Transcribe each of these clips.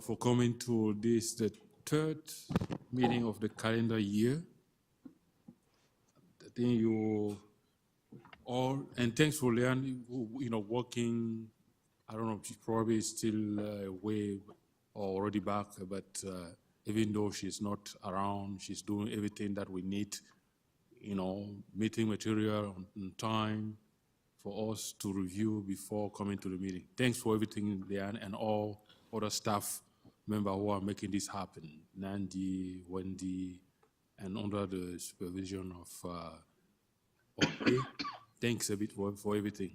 for coming to this, the third meeting of the calendar year. I think you all, and thanks for Leanne, working, I don't know, she's probably still away or already back, but even though she's not around, she's doing everything that we need, meeting material on time for us to review before coming to the meeting. Thanks for everything, Leanne, and all other staff members who are making this happen. Nandi, Wendy, and under the supervision of okay. Thanks a bit for everything.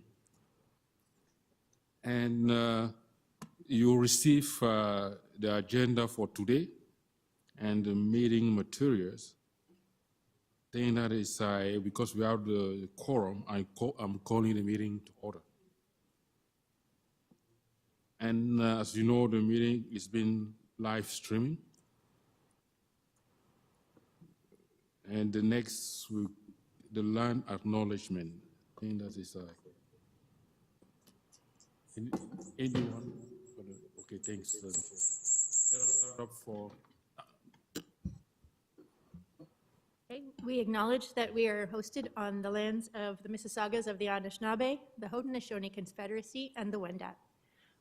And you receive the agenda for today and the meeting materials. I think that is because we have the quorum, I'm calling the meeting to order. And as you know, the meeting is being live streaming. And the next, the land acknowledgement. I think that is anyone? Okay, thanks. Let us start up for. Okay. We acknowledge that we are hosted on the lands of the Mississaugas of the Anishinaabe, the Haudenosaunee Confederacy, and the Wendat.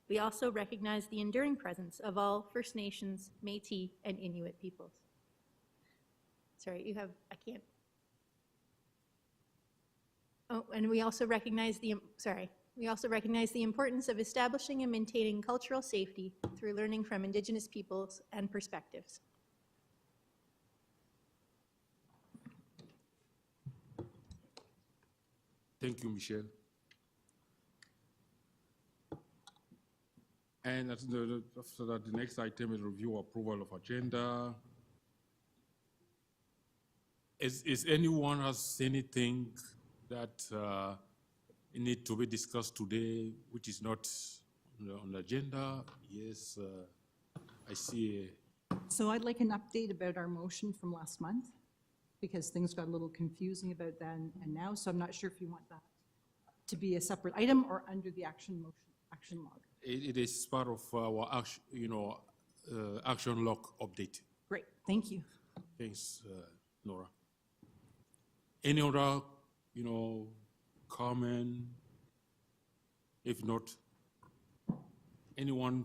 We also recognize the enduring presence of all First Nations, Métis, and Inuit peoples. Sorry, you have, I can't. Oh, and we also recognize the importance of establishing and maintaining cultural safety through learning from Indigenous peoples and perspectives. Thank you, Michelle. And after that, the next item is review approval of agenda. Is anyone has anything that need to be discussed today, which is not on the agenda? Yes, I see. So I'd like an update about our motion from last month, because things got a little confusing about then and now. So I'm not sure if you want that to be a separate item or under the action log. It is part of our action, action log update. Great, thank you. Thanks, Nora. Any other, comment? If not, anyone,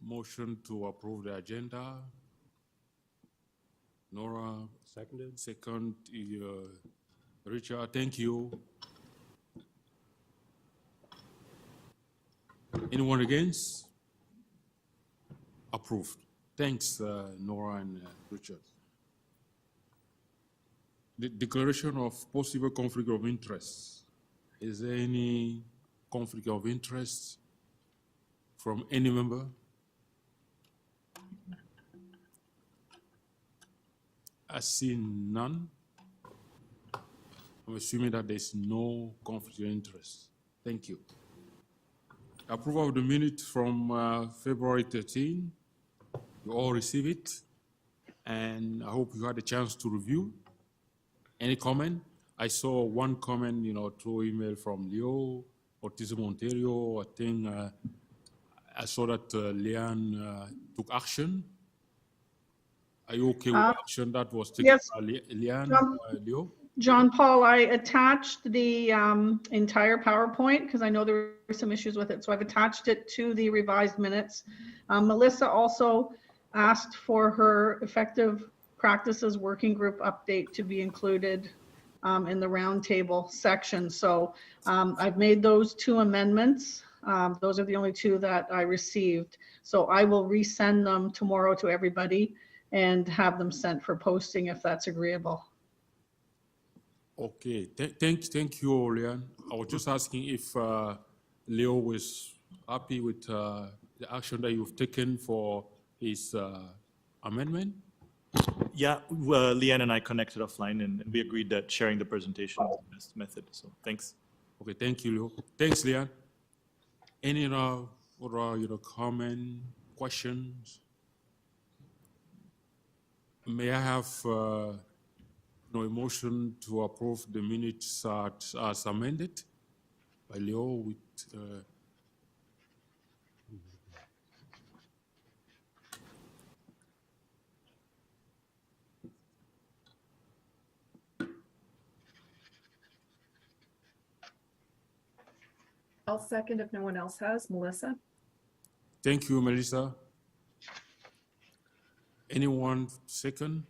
motion to approve the agenda? Nora? Seconded. Second, Richard, thank you. Anyone against? Approved. Thanks, Nora and Richard. The declaration of possible conflict of interest. Is there any conflict of interest from any member? I see none. I'm assuming that there's no conflict of interest. Thank you. Approval of the minutes from February 13. You all receive it, and I hope you had a chance to review. Any comment? I saw one comment, through email from Leo Autism Ontario. I think I saw that Leanne took action. Are you okay with action that was taken yes, by Leanne, Leo? John Paul, I attached the entire PowerPoint because I know there were some issues with it. So I've attached it to the revised minutes. Melissa also asked for her effective practices working group update to be included in the roundtable section. So I've made those two amendments. Those are the only two that I received. So I will resend them tomorrow to everybody and have them sent for posting if that's agreeable. Okay, thank you, Leanne. I was just asking if Leo was happy with the action that you've taken for his amendment. Yeah, Leanne and I connected offline, and we agreed that sharing the presentation is the best method. So thanks. Okay, thank you, Leo. Thanks, Leanne. Any other comment, questions? May I have a motion to approve the minutes as amended by Leo with I'll second if no one else has. Melissa? Thank you, Melissa. Anyone second?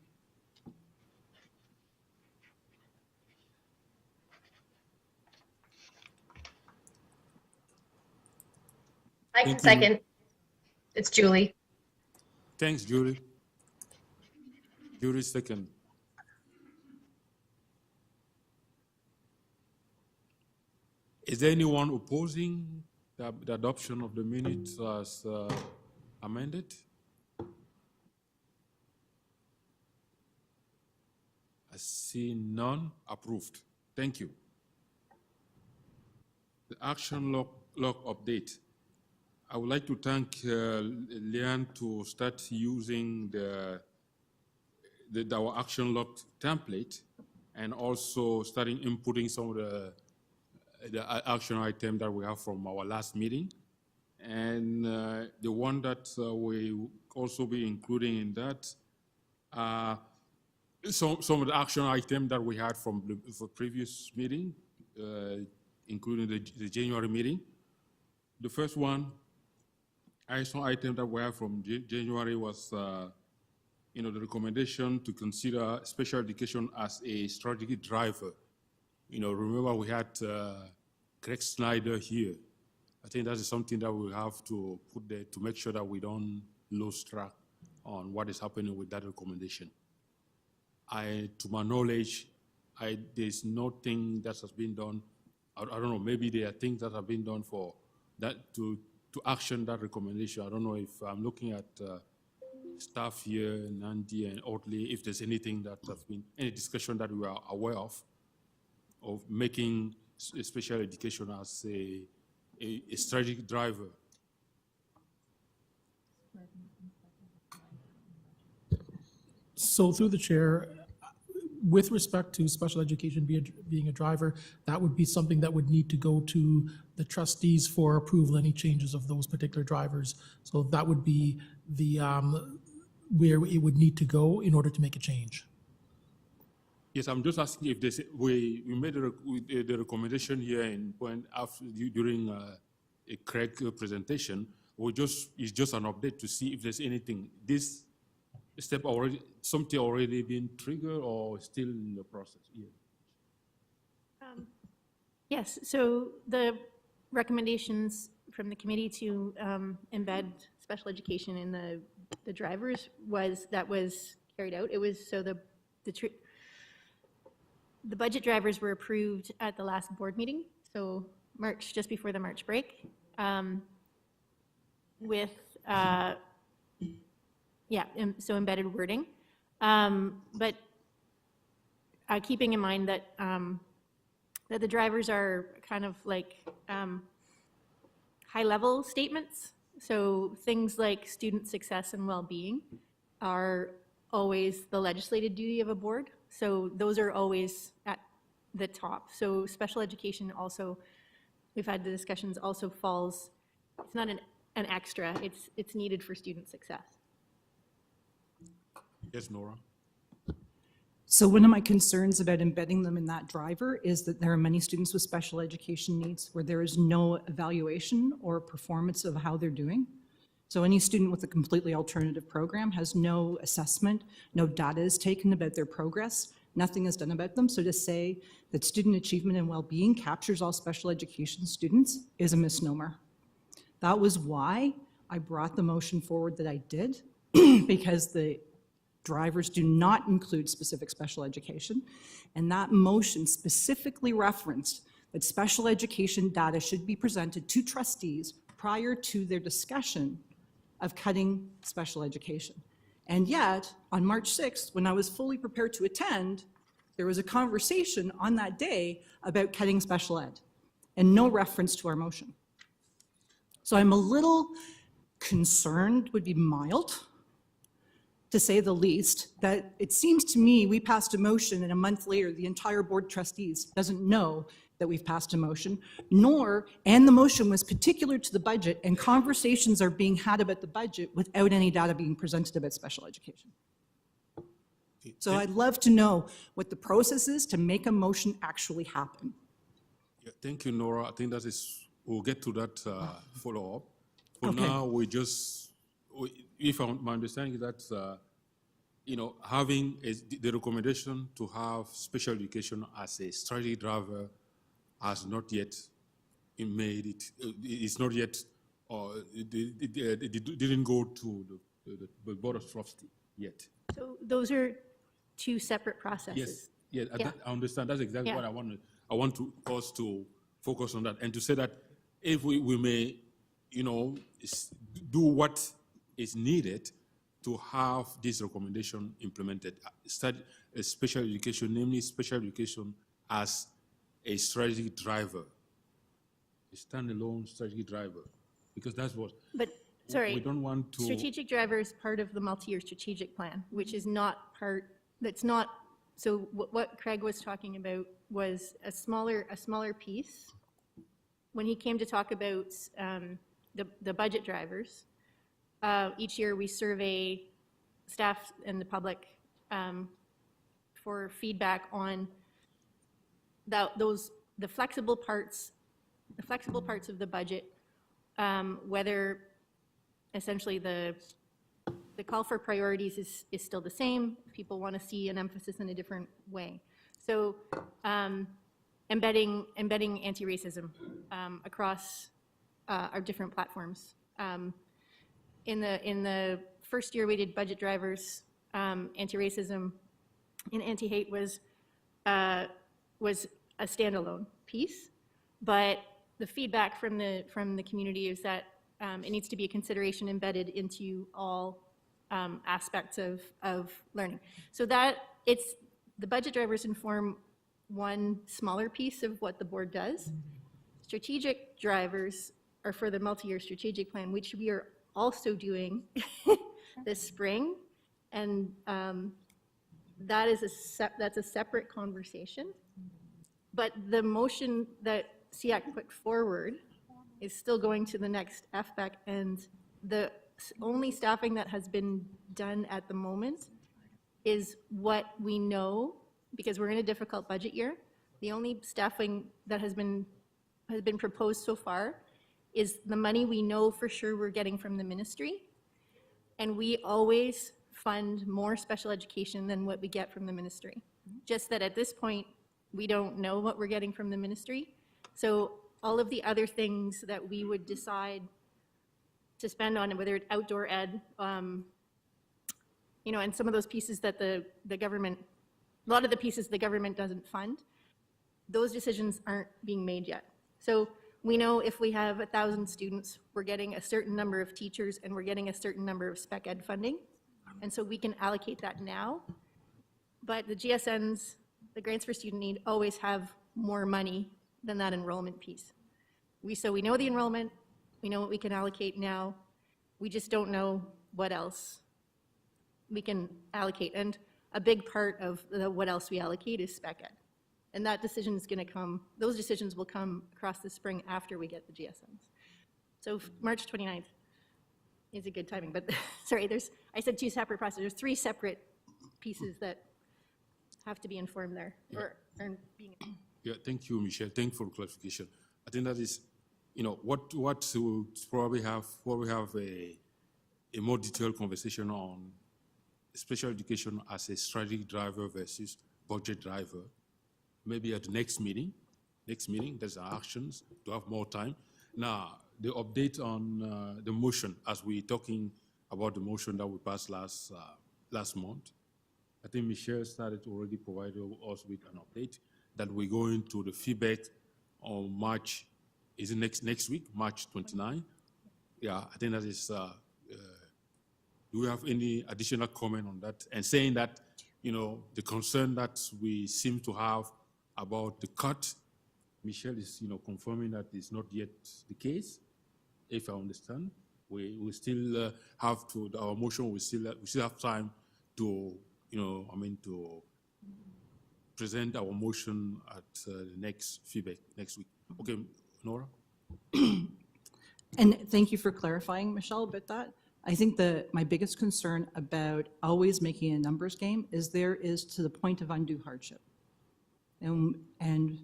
I can Thank you. second. It's Julie. Thanks, Julie. Julie second. Is there anyone opposing the adoption of the minutes as amended? I see none. Approved. Thank you. The action log update. I would like to thank Leanne to start using our action log template and also starting inputting some of the action item that we have from our last meeting. And the one that we also be including in that, some of the action item that we had from the previous meeting, including the January meeting. The first one, action item that we have from January was, the recommendation to consider special education as a strategic driver. Remember we had Craig Snyder here. I think that is something that we have to put there to make sure that we don't lose track on what is happening with that recommendation. To my knowledge, there's nothing that has been done. I don't know, maybe there are things that have been done for that to action that recommendation. I don't know if I'm looking at staff here, Nandi and Audley, if there's anything that has been, any discussion that we are aware of making special education as a strategic driver. So through the chair, with respect to special education being a driver, that would be something that would need to go to the trustees for approval, any changes of those particular drivers. So that would be the, where it would need to go in order to make a change. Yes, I'm just asking if there's, we made the recommendation here in when after during a Craig presentation, it's just an update to see if there's anything, this step already, something already been triggered or still in the process? Yeah. Yes, so the recommendations from the committee to embed special education in the drivers was carried out. It was so the budget drivers were approved at the last board meeting, so March, just before the March break, with so embedded wording, but keeping in mind that that the drivers are kind of like high-level statements. So things like student success and well-being are always the legislated duty of a board. So those are always at the top. So special education also, we've had the discussions, also falls, it's not an extra, it's needed for student success. Yes, Nora. So one of my concerns about embedding them in that driver is that there are many students with special education needs where there is no evaluation or performance of how they're doing. So any student with a completely alternative program has no assessment, no data is taken about their progress, nothing is done about them. So to say that student achievement and well-being captures all special education students is a misnomer. That was why I brought the motion forward that I did, because the drivers do not include specific special education. And that motion specifically referenced that special education data should be presented to trustees prior to their discussion of cutting special education. And yet, on March 6th, when I was fully prepared to attend, there was a conversation on that day about cutting special ed and no reference to our motion. So I'm a little concerned, would be mild, to say the least, that it seems to me we passed a motion and a month later the entire board of trustees doesn't know that we've passed a motion, and the motion was particular to the budget and conversations are being had about the budget without any data being presented about special education. So I'd love to know what the process is to make a motion actually happen. Yeah, thank you, Nora. I think that is we'll get to that follow-up. For Okay. now, if my understanding is that, having the recommendation to have special education as a strategy driver has not yet made it, it's not yet, it didn't go to the Board of Trustees yet. So those are two separate processes. Yes, Yeah. I understand. That's exactly Yeah. what I want us to focus on that and to say that if we may, do what is needed to have this recommendation implemented. Study special education, namely special education as a strategic driver, a standalone strategic driver, because that's what But, we sorry, don't want to. strategic driver is part of the multi-year strategic plan, which is not part, that's not, so what Craig was talking about was a smaller piece. When he came to talk about the budget drivers, each year we survey staff and the public for feedback on the flexible parts of the budget, whether essentially the call for priorities is still the same. People want to see an emphasis in a different way. So embedding anti-racism across our different platforms. In the first year we did budget drivers, anti-racism and anti-hate was a standalone piece, but the feedback from the community is that it needs to be a consideration embedded into all aspects of learning. So that the budget drivers inform one smaller piece of what the board does. Strategic drivers are for the multi-year strategic plan, which we are also doing this spring, and that's a separate conversation. But the motion that SEAC put forward is still going to the next FBEC, and the only staffing that has been done at the moment is what we know, because we're in a difficult budget year. The only staffing that has been proposed so far is the money we know for sure we're getting from the ministry. And we always fund more special education than what we get from the ministry. Just that at this point, we don't know what we're getting from the ministry. So all of the other things that we would decide to spend on, whether it's outdoor ed, and some of those pieces that the government, a lot of the pieces the government doesn't fund, those decisions aren't being made yet. So we know if we have 1,000 students, we're getting a certain number of teachers and we're getting a certain number of spec ed funding. And so we can allocate that now. But the GSNs, the grants for student need, always have more money than that enrollment piece. So we know the enrollment, we know what we can allocate now, we just don't know what else we can allocate. And a big part of what else we allocate is spec ed. And that decision is going to come, those decisions will come across the spring after we get the GSNs. So March 29th is a good timing, but sorry, I said two separate processes. There's three separate pieces that have to be informed there, or being. Yeah, thank you, Michelle. Thank you for the clarification. I think that is, what we'll probably have a more detailed conversation on special education as a strategic driver versus budget driver. Maybe at the next meeting, there's actions to have more time. Now, the update on the motion, as we're talking about the motion that we passed last month, I think Michelle started to already provide us with an update that we're going to the feedback on March, is it next week, March 29? Yeah, I think that is, do we have any additional comment on that? And saying that, the concern that we seem to have about the cut, Michelle is, confirming that it's not yet the case, if I understand. We still have to, our motion, we still have time to, to present our motion at the next feedback next week. Okay, Nora? And thank you for clarifying, Michelle, about that. I think my biggest concern about always making a numbers game is to the point of undue hardship. And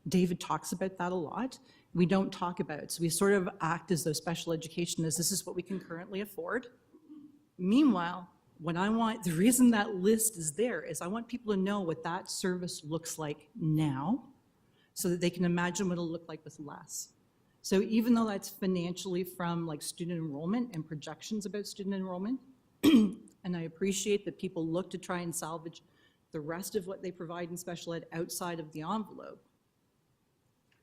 David talks about that a lot. We don't talk about it. So we sort of act as though special education is, this is what we can currently afford. Meanwhile, what I want, the reason that list is there is I want people to know what that service looks like now so that they can imagine what it'll look like with less. So even though that's financially from like student enrollment and projections about student enrollment, and I appreciate that people look to try and salvage the rest of what they provide in special ed outside of the envelope,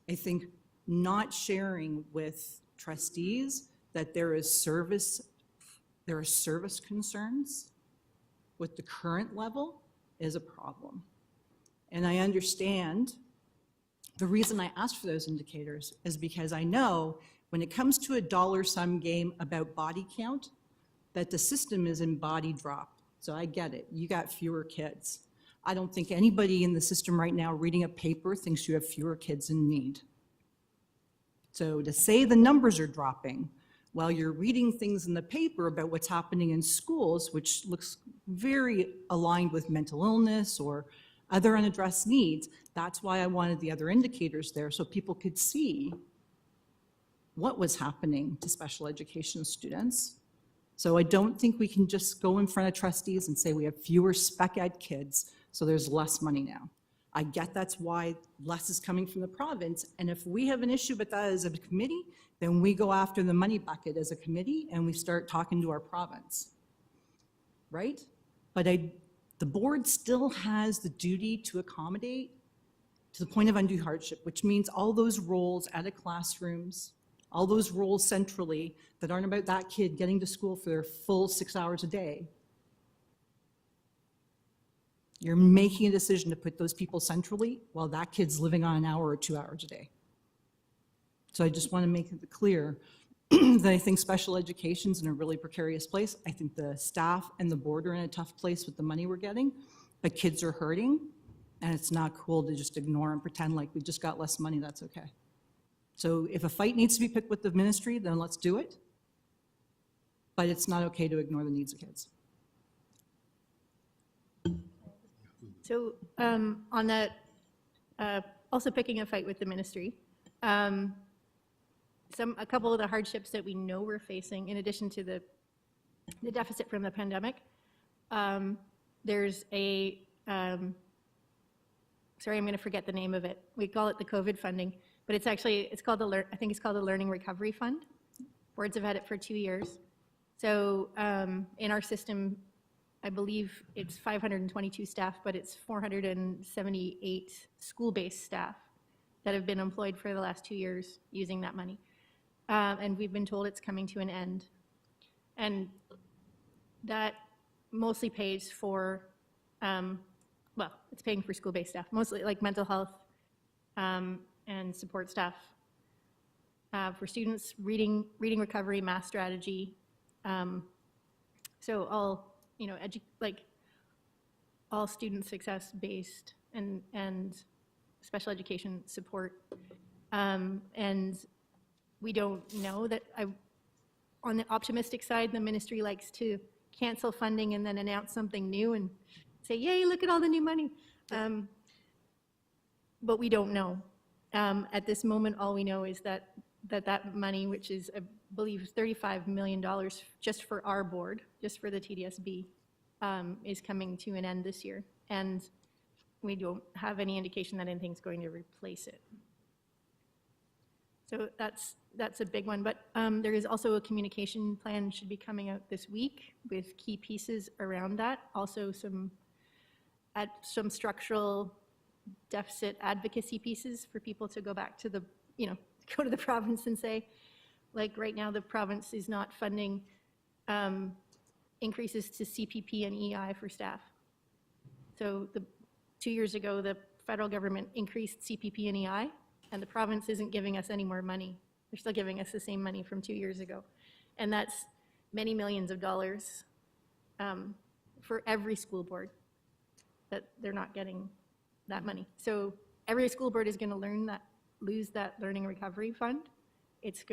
I think not sharing with trustees that there are service concerns with the current level is a problem. And I understand the reason I asked for those indicators is because I know when it comes to a dollar-sum game about body count, that the system is in body drop. So I get it. You got fewer kids. I don't think anybody in the system right now reading a paper thinks you have fewer kids in need. So to say the numbers are dropping while you're reading things in the paper about what's happening in schools, which looks very aligned with mental illness or other unaddressed needs, that's why I wanted the other indicators there so people could see what was happening to special education students. So I don't think we can just go in front of trustees and say we have fewer spec ed kids, so there's less money now. I get that's why less is coming from the province, and if we have an issue with that as a committee, then we go after the money bucket as a committee and we start talking to our province, right? But the board still has the duty to accommodate to the point of undue hardship, which means all those roles out of classrooms, all those roles centrally that aren't about that kid getting to school for their full 6 hours a day. You're making a decision to put those people centrally while that kid's living on an hour or 2 hours a day. So I just want to make it clear that I think special education's in a really precarious place. I think the staff and the board are in a tough place with the money we're getting, but kids are hurting, and it's not cool to just ignore and pretend like we just got less money, that's okay. So if a fight needs to be picked with the ministry, then let's do it. But it's not okay to ignore the needs of kids. So on that, also picking a fight with the ministry, a couple of the hardships that we know we're facing, in addition to the deficit from the pandemic, there's a, sorry, I'm going to forget the name of it. We call it the COVID funding, but it's actually, I think it's called the Learning Recovery Fund. Boards have had it for 2 years. So in our system, I believe it's 522 staff, but it's 478 school-based staff that have been employed for the last 2 years using that money. And we've been told it's coming to an end. And that mostly pays for, well, it's paying for school-based staff, mostly like mental health and support staff. For students, reading recovery, math strategy. So all, you know, all student success-based and special education support. And we don't know that, on the optimistic side, the ministry likes to cancel funding and then announce something new and say, yay, look at all the new money. But we don't know. At this moment, all we know is that money, which is, I believe, $35 million just for our board, just for the TDSB, is coming to an end this year. And we don't have any indication that anything's going to replace it. So that's a big one. But there is also a communication plan should be coming out this week with key pieces around that. Also some structural deficit advocacy pieces for people to go back to the, you know, go to the province and say, like right now the province is not funding increases to CPP and EI for staff. So 2 years ago, the federal government increased CPP and EI, and the province isn't giving us any more money. They're still giving us the same money from 2 years ago. And that's many millions of dollars for every school board that they're not getting that money. So every school board is going to lose that learning recovery fund. It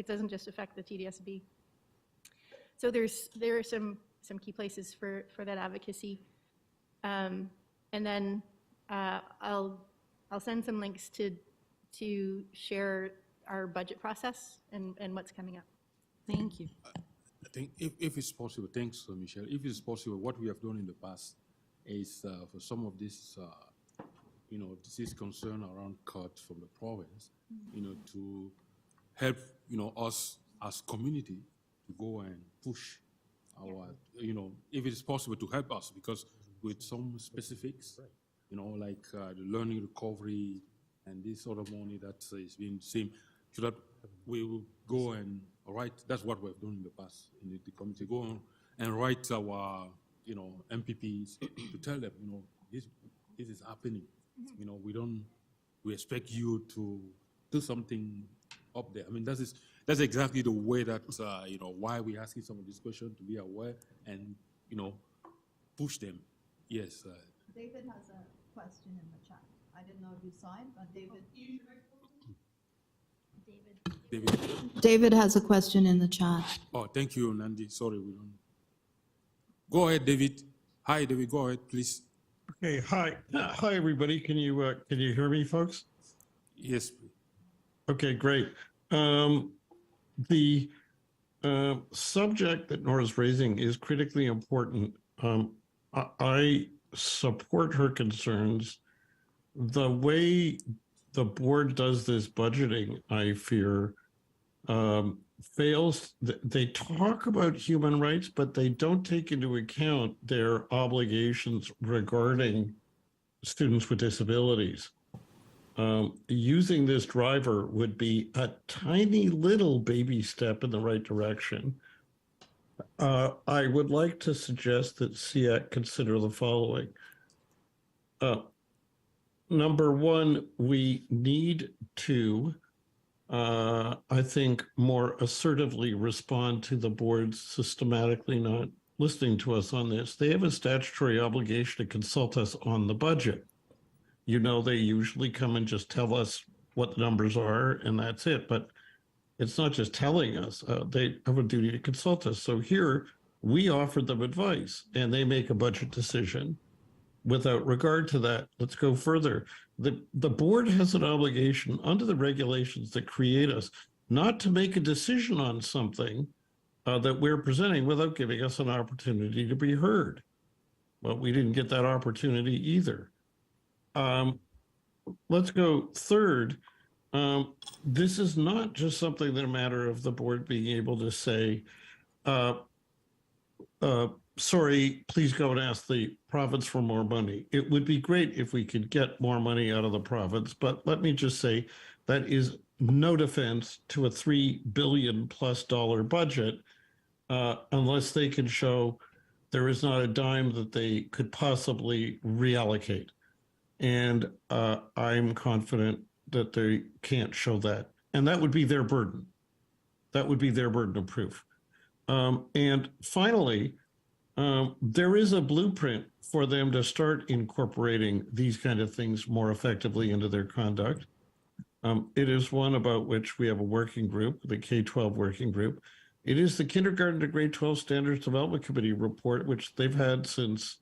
doesn't just affect the TDSB. So there are some key places for that advocacy. And then I'll send some links to to share our budget process and what's coming up. Thank you. I think if it's possible, thanks, Michelle. If it's possible, what we have done in the past is for some of this, this concern around cuts from the province, to help, us as community to go and push our, if it's possible to help us, because with some specifics, like the learning recovery and this other money that is being same, so that we will go and write. That's what we've done in the past in the committee. Go on and write our, MPPs to tell them, this is happening. We expect you to do something up there. I mean, that's exactly the way that, why we're asking some of these questions, to be aware and, push them. Yes. David has a question in the chat. I didn't know if you saw it, but David. David. David has a question in the chat. Oh, thank you, Nandi. Sorry, we don't. Go ahead, David. Hi, David. Go ahead, please. Okay, hi. Hi, everybody. Can you hear me, folks? Yes, please. Okay, great. The subject that Nora's raising is critically important. I support her concerns. The way the board does this budgeting, I fear, fails. They talk about human rights, but they don't take into account their obligations regarding students with disabilities. Using this driver would be a tiny little baby step in the right direction. I would like to suggest that SEAC consider the following. Number one, we need to, I think, more assertively respond to the boards systematically not listening to us on this. They have a statutory obligation to consult us on the budget. They usually come and just tell us what the numbers are, and that's it. But it's not just telling us. They have a duty to consult us. So here, we offered them advice, and they make a budget decision without regard to that. Let's go further. The board has an obligation under the regulations that create us not to make a decision on something that we're presenting without giving us an opportunity to be heard. Well, we didn't get that opportunity either. Let's go third. This is not just something that a matter of the board being able to say, sorry, please go and ask the province for more money. It would be great if we could get more money out of the province, but let me just say that is no defense to a $3 billion+ budget unless they can show there is not a dime that they could possibly reallocate. And I'm confident that they can't show that. And that would be their burden. That would be their burden of proof. And finally, there is a blueprint for them to start incorporating these kind of things more effectively into their conduct. It is one about which we have a working group, the K-12 working group. It is the Kindergarten to Grade 12 Standards Development Committee report, which they've had since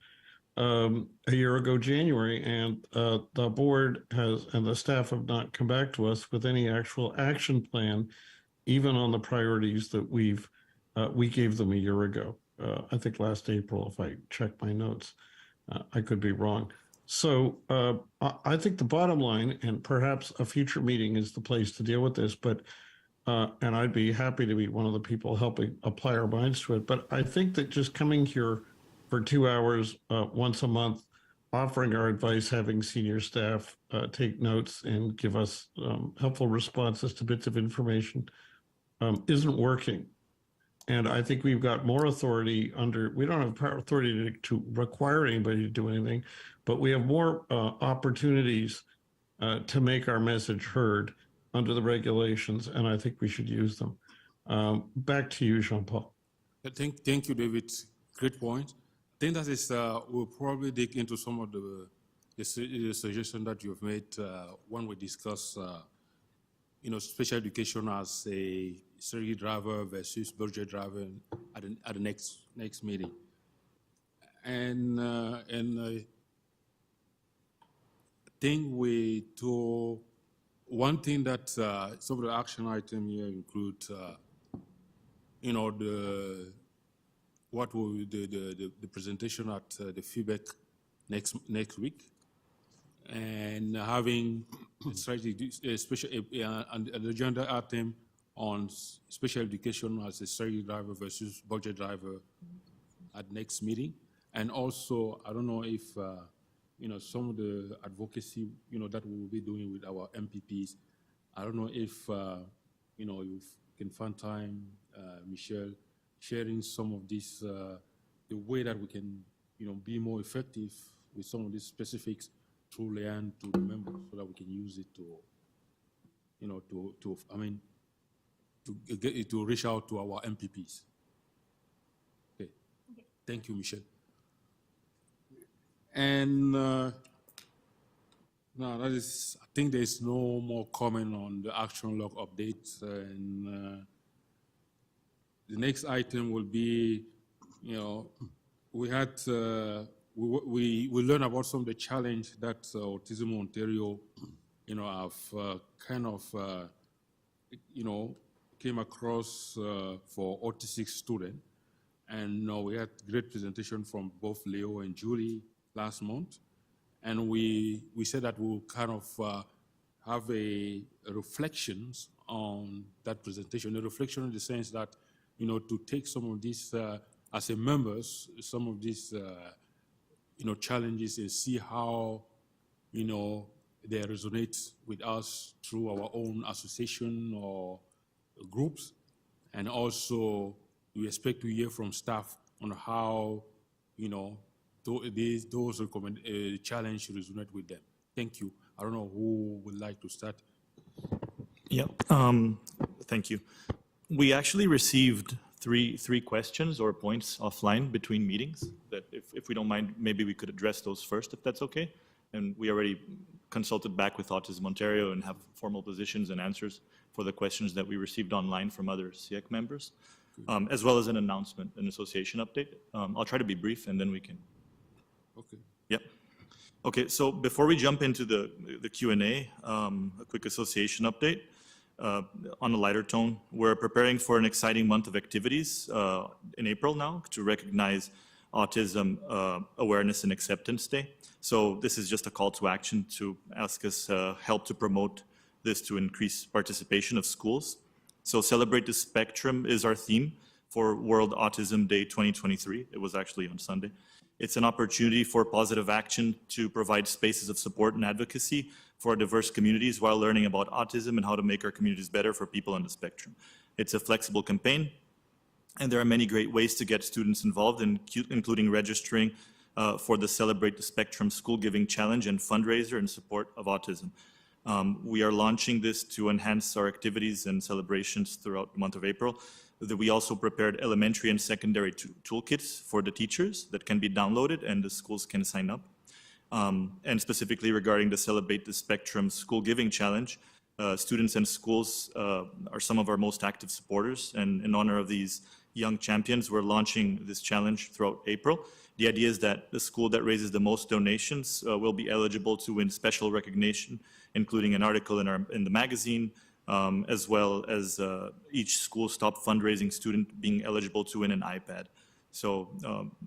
a year ago, January, and the board has and the staff have not come back to us with any actual action plan, even on the priorities that we gave them a year ago. I think last April, if I check my notes. I could be wrong. So I think the bottom line, and perhaps a future meeting is the place to deal with this, but and I'd be happy to be one of the people helping apply our minds to it. But I think that just coming here for 2 hours once a month, offering our advice, having senior staff take notes and give us helpful responses to bits of information isn't working. And I think we've got more authority we don't have authority to require anybody to do anything, but we have more opportunities to make our message heard under the regulations, and I think we should use them. Back to you, Jean-Paul. Thank you, David. Great point. I think that is, we'll probably dig into some of the suggestions that you've made when we discuss, special education as a study driver versus budget driver at the next meeting. And I think we do one thing that some of the action items here include, you know, what will be the presentation at the feedback next week, and having a strategy, an agenda item on special education as a strategy driver versus budget driver at next meeting. And also, I don't know if, you know, some of the advocacy, you know, that we will be doing with our MPPs, I don't know if, you know, you can find time, Michelle, sharing some of this, the way that we can, you know, be more effective with some of these specifics through Leanne to the members so that we can use it to, you know, I mean, to get it to reach out to our MPPs. Okay. Thank you, Michelle. And now that is, I think there's no more comment on the action log updates. And the next item will be, you know, we had, we learned about some of the challenge that Autism Ontario, you know, have kind of, you know, came across for autistic students. And we had great presentation from both Leo and Julie last month. And we said that we'll kind of have a reflections on that presentation, a reflection in the sense that, you know, to take some of these, as a members, some of these, you know, challenges and see how, you know, they resonate with us through our own association or groups. And also, we expect to hear from staff on how, you know, those challenge resonate with them. Thank you. I don't know who would like to start. Yeah, thank you. We actually received three questions or points offline between meetings that if we don't mind, maybe we could address those first, if that's okay. And we already consulted back with Autism Ontario and have formal positions and answers for the questions that we received online from other SIEC members, as well as an announcement, an association update. I'll try to be brief and then we can. Okay. Yep. Okay, so before we jump into the Q&A, a quick association update. On a lighter tone, we're preparing for an exciting month of activities in April now to recognize Autism Awareness and Acceptance Day. So this is just a call to action to ask us help to promote this to increase participation of schools. So Celebrate the Spectrum is our theme for World Autism Day 2023. It was actually on Sunday. It's an opportunity for positive action to provide spaces of support and advocacy for diverse communities while learning about autism and how to make our communities better for people on the spectrum. It's a flexible campaign, and there are many great ways to get students involved, including registering for the Celebrate the Spectrum School Giving Challenge and fundraiser in support of autism. We are launching this to enhance our activities and celebrations throughout the month of April. We also prepared elementary and secondary toolkits for the teachers that can be downloaded and the schools can sign up. And specifically regarding the Celebrate the Spectrum School Giving Challenge, students and schools are some of our most active supporters. And in honor of these young champions, we're launching this challenge throughout April. The idea is that the school that raises the most donations will be eligible to win special recognition, including an article in the magazine, as well as each school's top fundraising student being eligible to win an iPad. So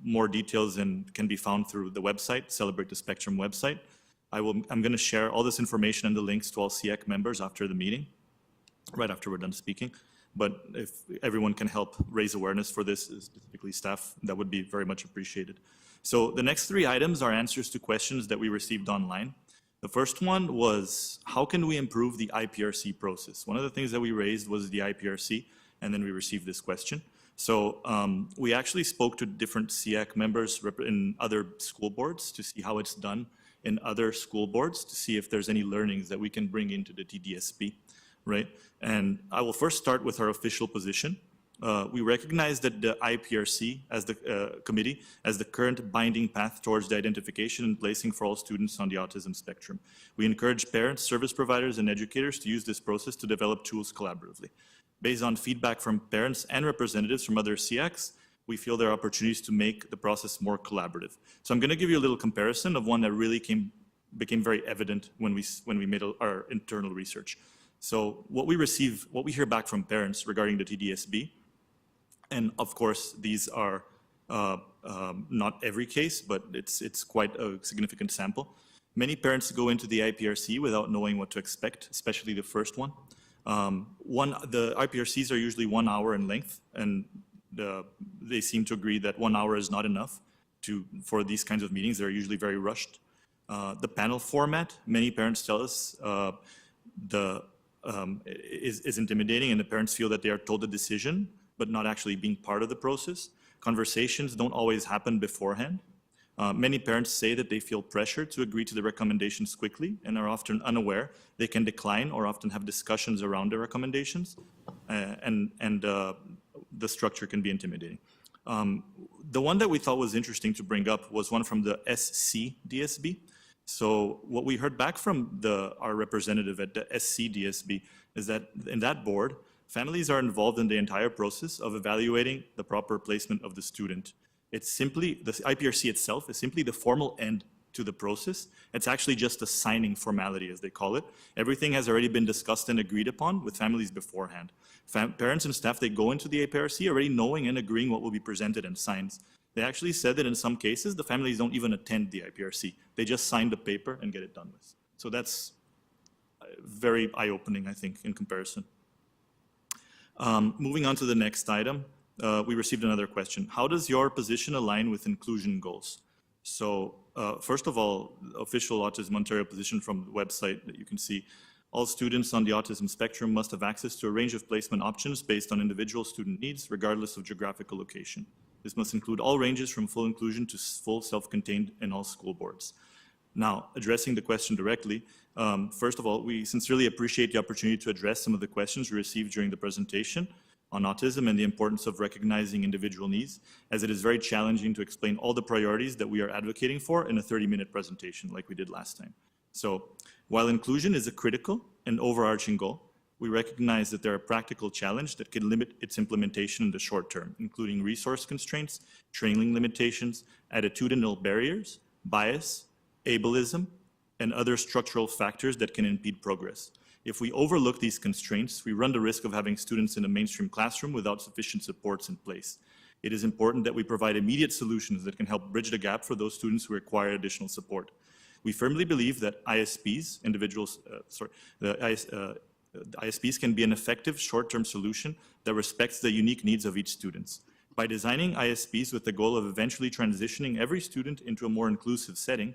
more details can be found through the website, Celebrate the Spectrum website. I'm going to share all this information and the links to all SIEC members after the meeting, right after we're done speaking. But if everyone can help raise awareness for this, specifically staff, that would be very much appreciated. So the next three items are answers to questions that we received online. The first one was, how can we improve the IPRC process? One of the things that we raised was the IPRC, and then we received this question. So we actually spoke to different SIEC members in other school boards to see how it's done in other school boards, to see if there's any learnings that we can bring into the TDSP, right? And I will first start with our official position. We recognize that the IPRC as the committee as the current binding path towards the identification and placing for all students on the autism spectrum. We encourage parents, service providers, and educators to use this process to develop tools collaboratively. Based on feedback from parents and representatives from other SIACs, we feel there are opportunities to make the process more collaborative. So I'm going to give you a little comparison of one that really came became very evident when we made our internal research. So what we hear back from parents regarding the TDSB, and of course, these are not every case, but it's quite a significant sample. Many parents go into the IPRC without knowing what to expect, especially the first one. The IPRCs are usually 1 hour in length, and they seem to agree that 1 hour is not enough for these kinds of meetings. They're usually very rushed. The panel format, many parents tell us, is intimidating, and the parents feel that they are told the decision, but not actually being part of the process. Conversations don't always happen beforehand. Many parents say that they feel pressure to agree to the recommendations quickly and are often unaware they can decline or often have discussions around the recommendations, and the structure can be intimidating. The one that we thought was interesting to bring up was one from the SCDSB. So what we heard back from our representative at the SCDSB is that in that board, families are involved in the entire process of evaluating the proper placement of the student. It's simply, the IPRC itself is simply the formal end to the process. It's actually just a signing formality, as they call it. Everything has already been discussed and agreed upon with families beforehand. Parents and staff, they go into the IPRC already knowing and agreeing what will be presented and signed. They actually said that in some cases, the families don't even attend the IPRC. They just sign the paper and get it done with. So that's very eye-opening, I think, in comparison. Moving on to the next item, we received another question. How does your position align with inclusion goals? So first of all, official Autism Ontario position from the website that you can see, all students on the autism spectrum must have access to a range of placement options based on individual student needs, regardless of geographical location. This must include all ranges from full inclusion to full self-contained in all school boards. Now, addressing the question directly, first of all, we sincerely appreciate the opportunity to address some of the questions we received during the presentation on autism and the importance of recognizing individual needs, as it is very challenging to explain all the priorities that we are advocating for in a 30-minute presentation like we did last time. So while inclusion is a critical and overarching goal, we recognize that there are practical challenges that can limit its implementation in the short term, including resource constraints, training limitations, attitudinal barriers, bias, ableism, and other structural factors that can impede progress. If we overlook these constraints, we run the risk of having students in a mainstream classroom without sufficient supports in place. It is important that we provide immediate solutions that can help bridge the gap for those students who require additional support. We firmly believe that ISPs, ISPs can be an effective short-term solution that respects the unique needs of each student. By designing ISPs with the goal of eventually transitioning every student into a more inclusive setting,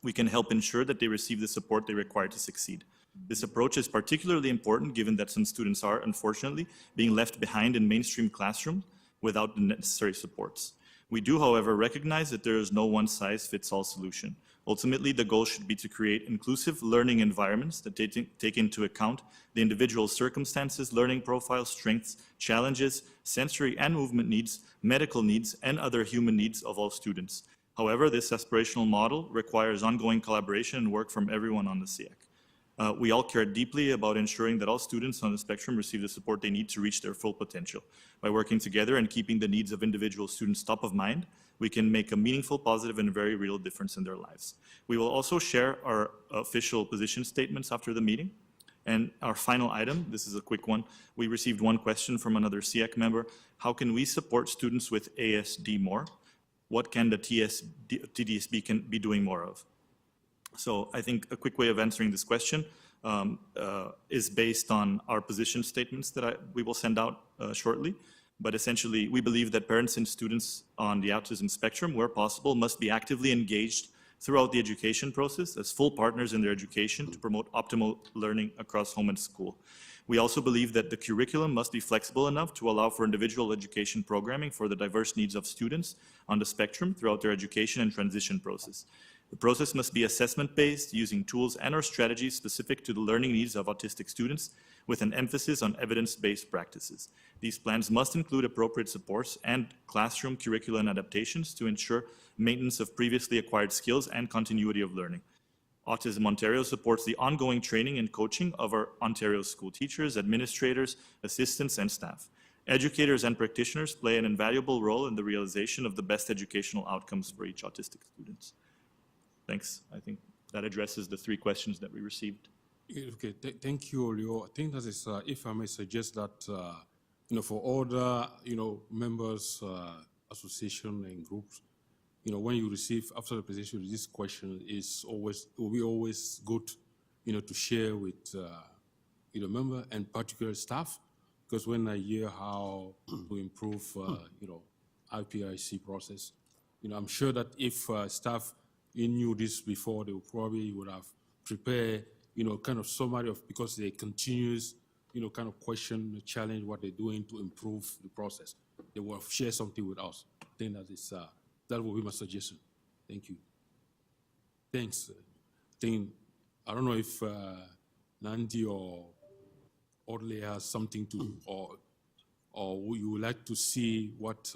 we can help ensure that they receive the support they require to succeed. This approach is particularly important given that some students are, unfortunately, being left behind in mainstream classrooms without the necessary supports. We do, however, recognize that there is no one-size-fits-all solution. Ultimately, the goal should be to create inclusive learning environments that take into account the individual circumstances, learning profiles, strengths, challenges, sensory and movement needs, medical needs, and other human needs of all students. However, this aspirational model requires ongoing collaboration and work from everyone on the SEAC. We all care deeply about ensuring that all students on the spectrum receive the support they need to reach their full potential. By working together and keeping the needs of individual students top of mind, we can make a meaningful, positive, and very real difference in their lives. We will also share our official position statements after the meeting. And our final item, this is a quick one. We received one question from another SEAC member. How can we support students with ASD more? What can the TDSB can be doing more of? So I think a quick way of answering this question is based on our position statements that we will send out shortly. But essentially, we believe that parents and students on the autism spectrum, where possible, must be actively engaged throughout the education process as full partners in their education to promote optimal learning across home and school. We also believe that the curriculum must be flexible enough to allow for individual education programming for the diverse needs of students on the spectrum throughout their education and transition process. The process must be assessment-based, using tools and/or strategies specific to the learning needs of autistic students, with an emphasis on evidence-based practices. These plans must include appropriate supports and classroom curricula and adaptations to ensure maintenance of previously acquired skills and continuity of learning. Autism Ontario supports the ongoing training and coaching of our Ontario school teachers, administrators, assistants, and staff. Educators and practitioners play an invaluable role in the realization of the best educational outcomes for each autistic student. Thanks. I think that addresses the three questions that we received. Okay, thank you, Leo. I think that is, if I may suggest that, for other, members, association and groups, when you receive, after the presentation, this question will be always good, to share with, member and particular staff, because when I hear how to improve, IPIC process, I'm sure that if staff knew this before, they would have prepared, kind of summary of, because they continuous, kind of question, challenge what they're doing to improve the process. They will share something with us. I think that is, that will be my suggestion. Thank you. Thanks. I don't know if Nandi or Audley has something to, or you would like to see what,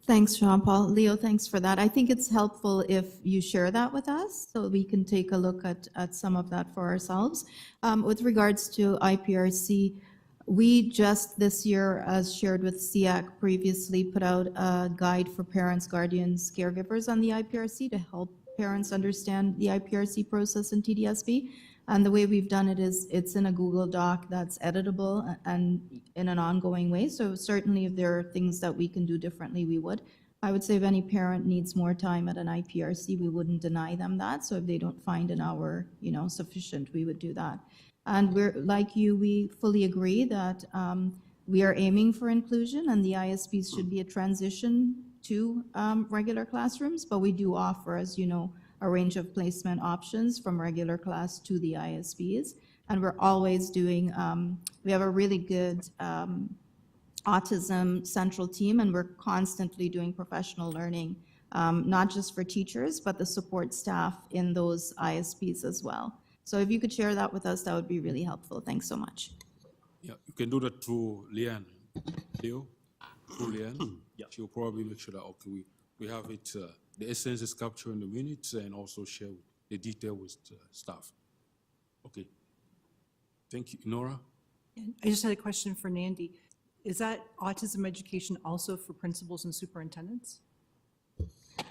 Thanks, Jean-Paul. Leo, thanks for that. I think it's helpful if you share that with us so we can take a look at some of that for ourselves. With regards to IPRC, we just this year, as shared with SEAC previously, put out a guide for parents, guardians, caregivers on the IPRC to help parents understand the IPRC process in TDSB. And the way we've done it is it's in a Google Doc that's editable and in an ongoing way. So certainly if there are things that we can do differently, we would. I would say if any parent needs more time at an IPRC, we wouldn't deny them that. So if they don't find an hour, sufficient, we would do that. And we're, like you, we fully agree that we are aiming for inclusion and the ISPs should be a transition to regular classrooms, but we do offer, as you know, a range of placement options from regular class to the ISBs. And we're always doing, we have a really good autism central team, and we're constantly doing professional learning, not just for teachers, but the support staff in those ISBs as well. So if you could share that with us, that would be really helpful. Thanks so much. yeah, you can do that through Leanne. Leo, through Leanne. Yeah. She'll probably make sure that, okay, we have it, the essence is captured in the minutes and also share the detail with staff. Okay. Thank you. Nora? I just had a question for Nandi. Is that autism education also for principals and superintendents?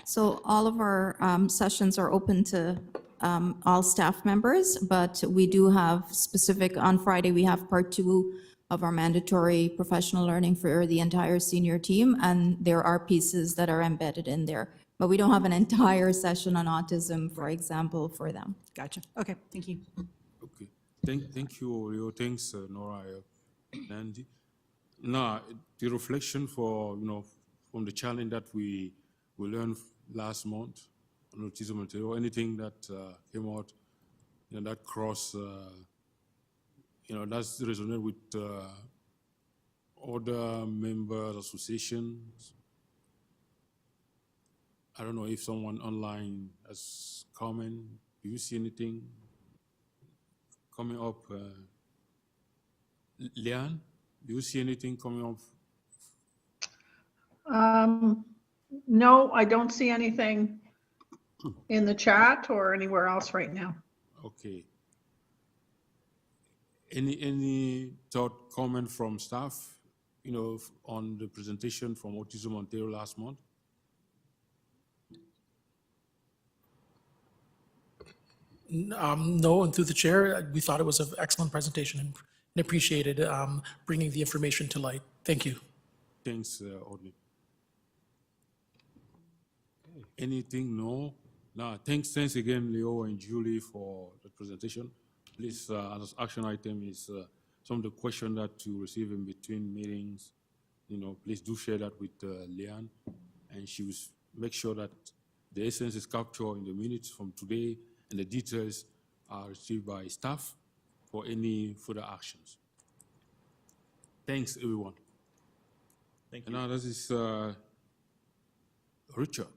So all of our sessions are open to all staff members, but we do have specific, on Friday, we have part 2 of our mandatory professional learning for the entire senior team, and there are pieces that are embedded in there. But we don't have an entire session on autism, for example, for them. Gotcha. Okay, thank you. Okay. Thank you, Leo. Thanks, Nora, Nandi. Now, the reflection for, from the challenge that we learned last month on autism material, anything that came out, that cross, that's resonate with other members, associations. I don't know if someone online has comment. Do you see anything coming up? Leanne, do you see anything coming up? No, I don't see anything in the chat or anywhere else right now. Okay. Any thought, comment from staff, on the presentation from Autism Ontario last month? No, and through the chair, we thought it was an excellent presentation and appreciated bringing the information to light. Thank you. Thanks, Audley. Anything? No? No, thanks again, Leo and Julie, for the presentation. Please, as action item is some of the questions that you receive in between meetings, please do share that with Leanne, and she will make sure that the essence is captured in the minutes from today, and the details are received by staff for any further actions. Thanks, everyone. Thank And you. now this is Richard.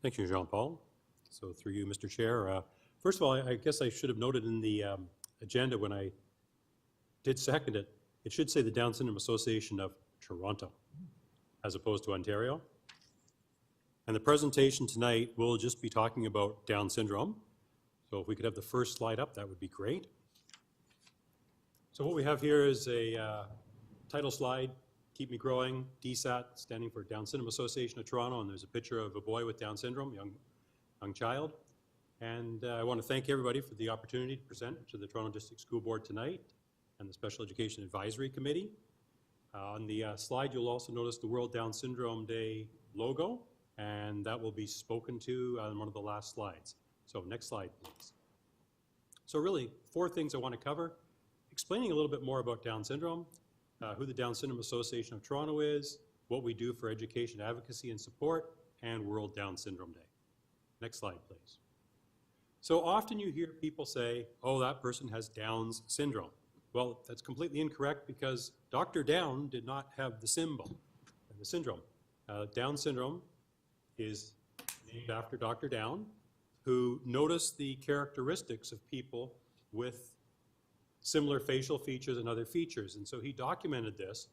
Thank you, Jean-Paul. So through you, Mr. Chair. First of all, I guess I should have noted in the agenda when I did second it, it should say the Down Syndrome Association of Toronto as opposed to Ontario. And the presentation tonight will just be talking about Down syndrome. So if we could have the first slide up, that would be great. So what we have here is a title slide, Keep Me Growing, DSAT, standing for Down Syndrome Association of Toronto, and there's a picture of a boy with Down syndrome, young young child. And I want to thank everybody for the opportunity to present to the Toronto District School Board tonight and the Special Education Advisory Committee. On the slide, you'll also notice the World Down Syndrome Day logo, and that will be spoken to on one of the last slides. So next slide, please. So really, 4 things I want to cover. Explaining a little bit more about Down syndrome, who the Down Syndrome Association of Toronto is, what we do for education advocacy and support, and World Down Syndrome Day. Next slide, please. So often you hear people say, oh, that person has Down's syndrome. Well, that's completely incorrect because Dr. Down did not have the symbol, the syndrome. Down syndrome is named after Dr. Down, who noticed the characteristics of people with similar facial features and other features. And so he documented this,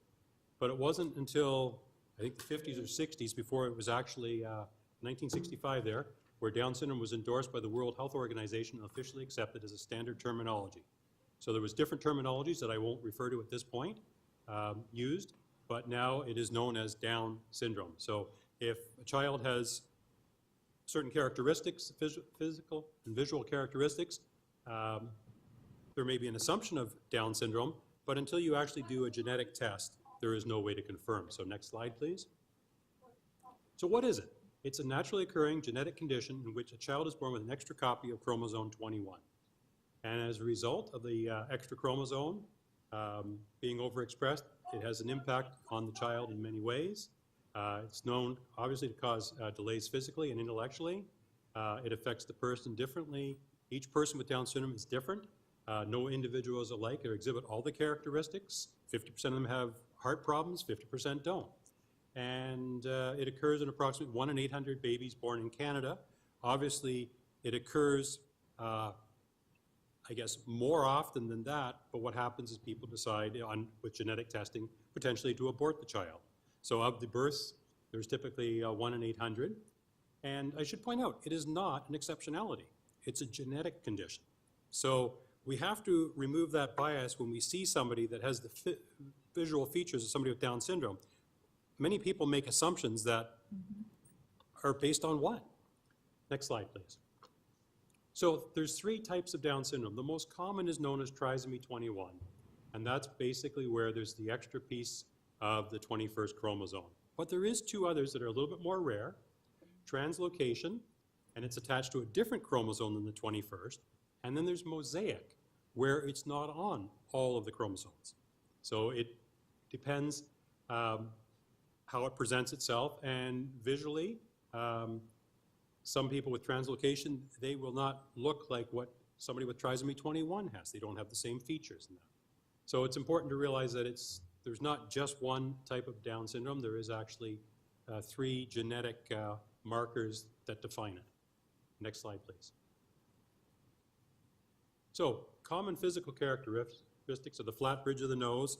but it wasn't until, I think, the 50s or 60s before it was actually 1965 there, where Down syndrome was endorsed by the World Health Organization and officially accepted as a standard terminology. So there was different terminologies that I won't refer to at this point used, but now it is known as Down syndrome. So if a child has certain characteristics, physical and visual characteristics, there may be an assumption of Down syndrome, but until you actually do a genetic test, there is no way to confirm. So next slide, please. So what is it? It's a naturally occurring genetic condition in which a child is born with an extra copy of chromosome 21. And as a result of the extra chromosome being overexpressed, it has an impact on the child in many ways. It's known, obviously, to cause delays physically and intellectually. It affects the person differently. Each person with Down syndrome is different. No individual is alike or exhibit all the characteristics. 50% of them have heart problems, 50% don't. And it occurs in approximately 1 in 800 babies born in Canada. Obviously, it occurs, I guess, more often than that, but what happens is people decide with genetic testing potentially to abort the child. So of the births, there's typically 1 in 800. And I should point out, it is not an exceptionality. It's a genetic condition. So we have to remove that bias when we see somebody that has the visual features of somebody with Down syndrome. Many people make assumptions that are based on what? Next slide, please. So there's 3 types of Down syndrome. The most common is known as trisomy 21, and that's basically where there's the extra piece of the 21st chromosome. But there is 2 others that are a little bit more rare. Translocation, and it's attached to a different chromosome than the 21st. And then there's mosaic, where it's not on all of the chromosomes. So it depends how it presents itself, and visually, some people with translocation, they will not look like what somebody with trisomy 21 has. They don't have the same features in that. So it's important to realize that there's not just one type of Down syndrome. There is actually 3 genetic markers that define it. Next slide, please. So common physical characteristics of the flat bridge of the nose.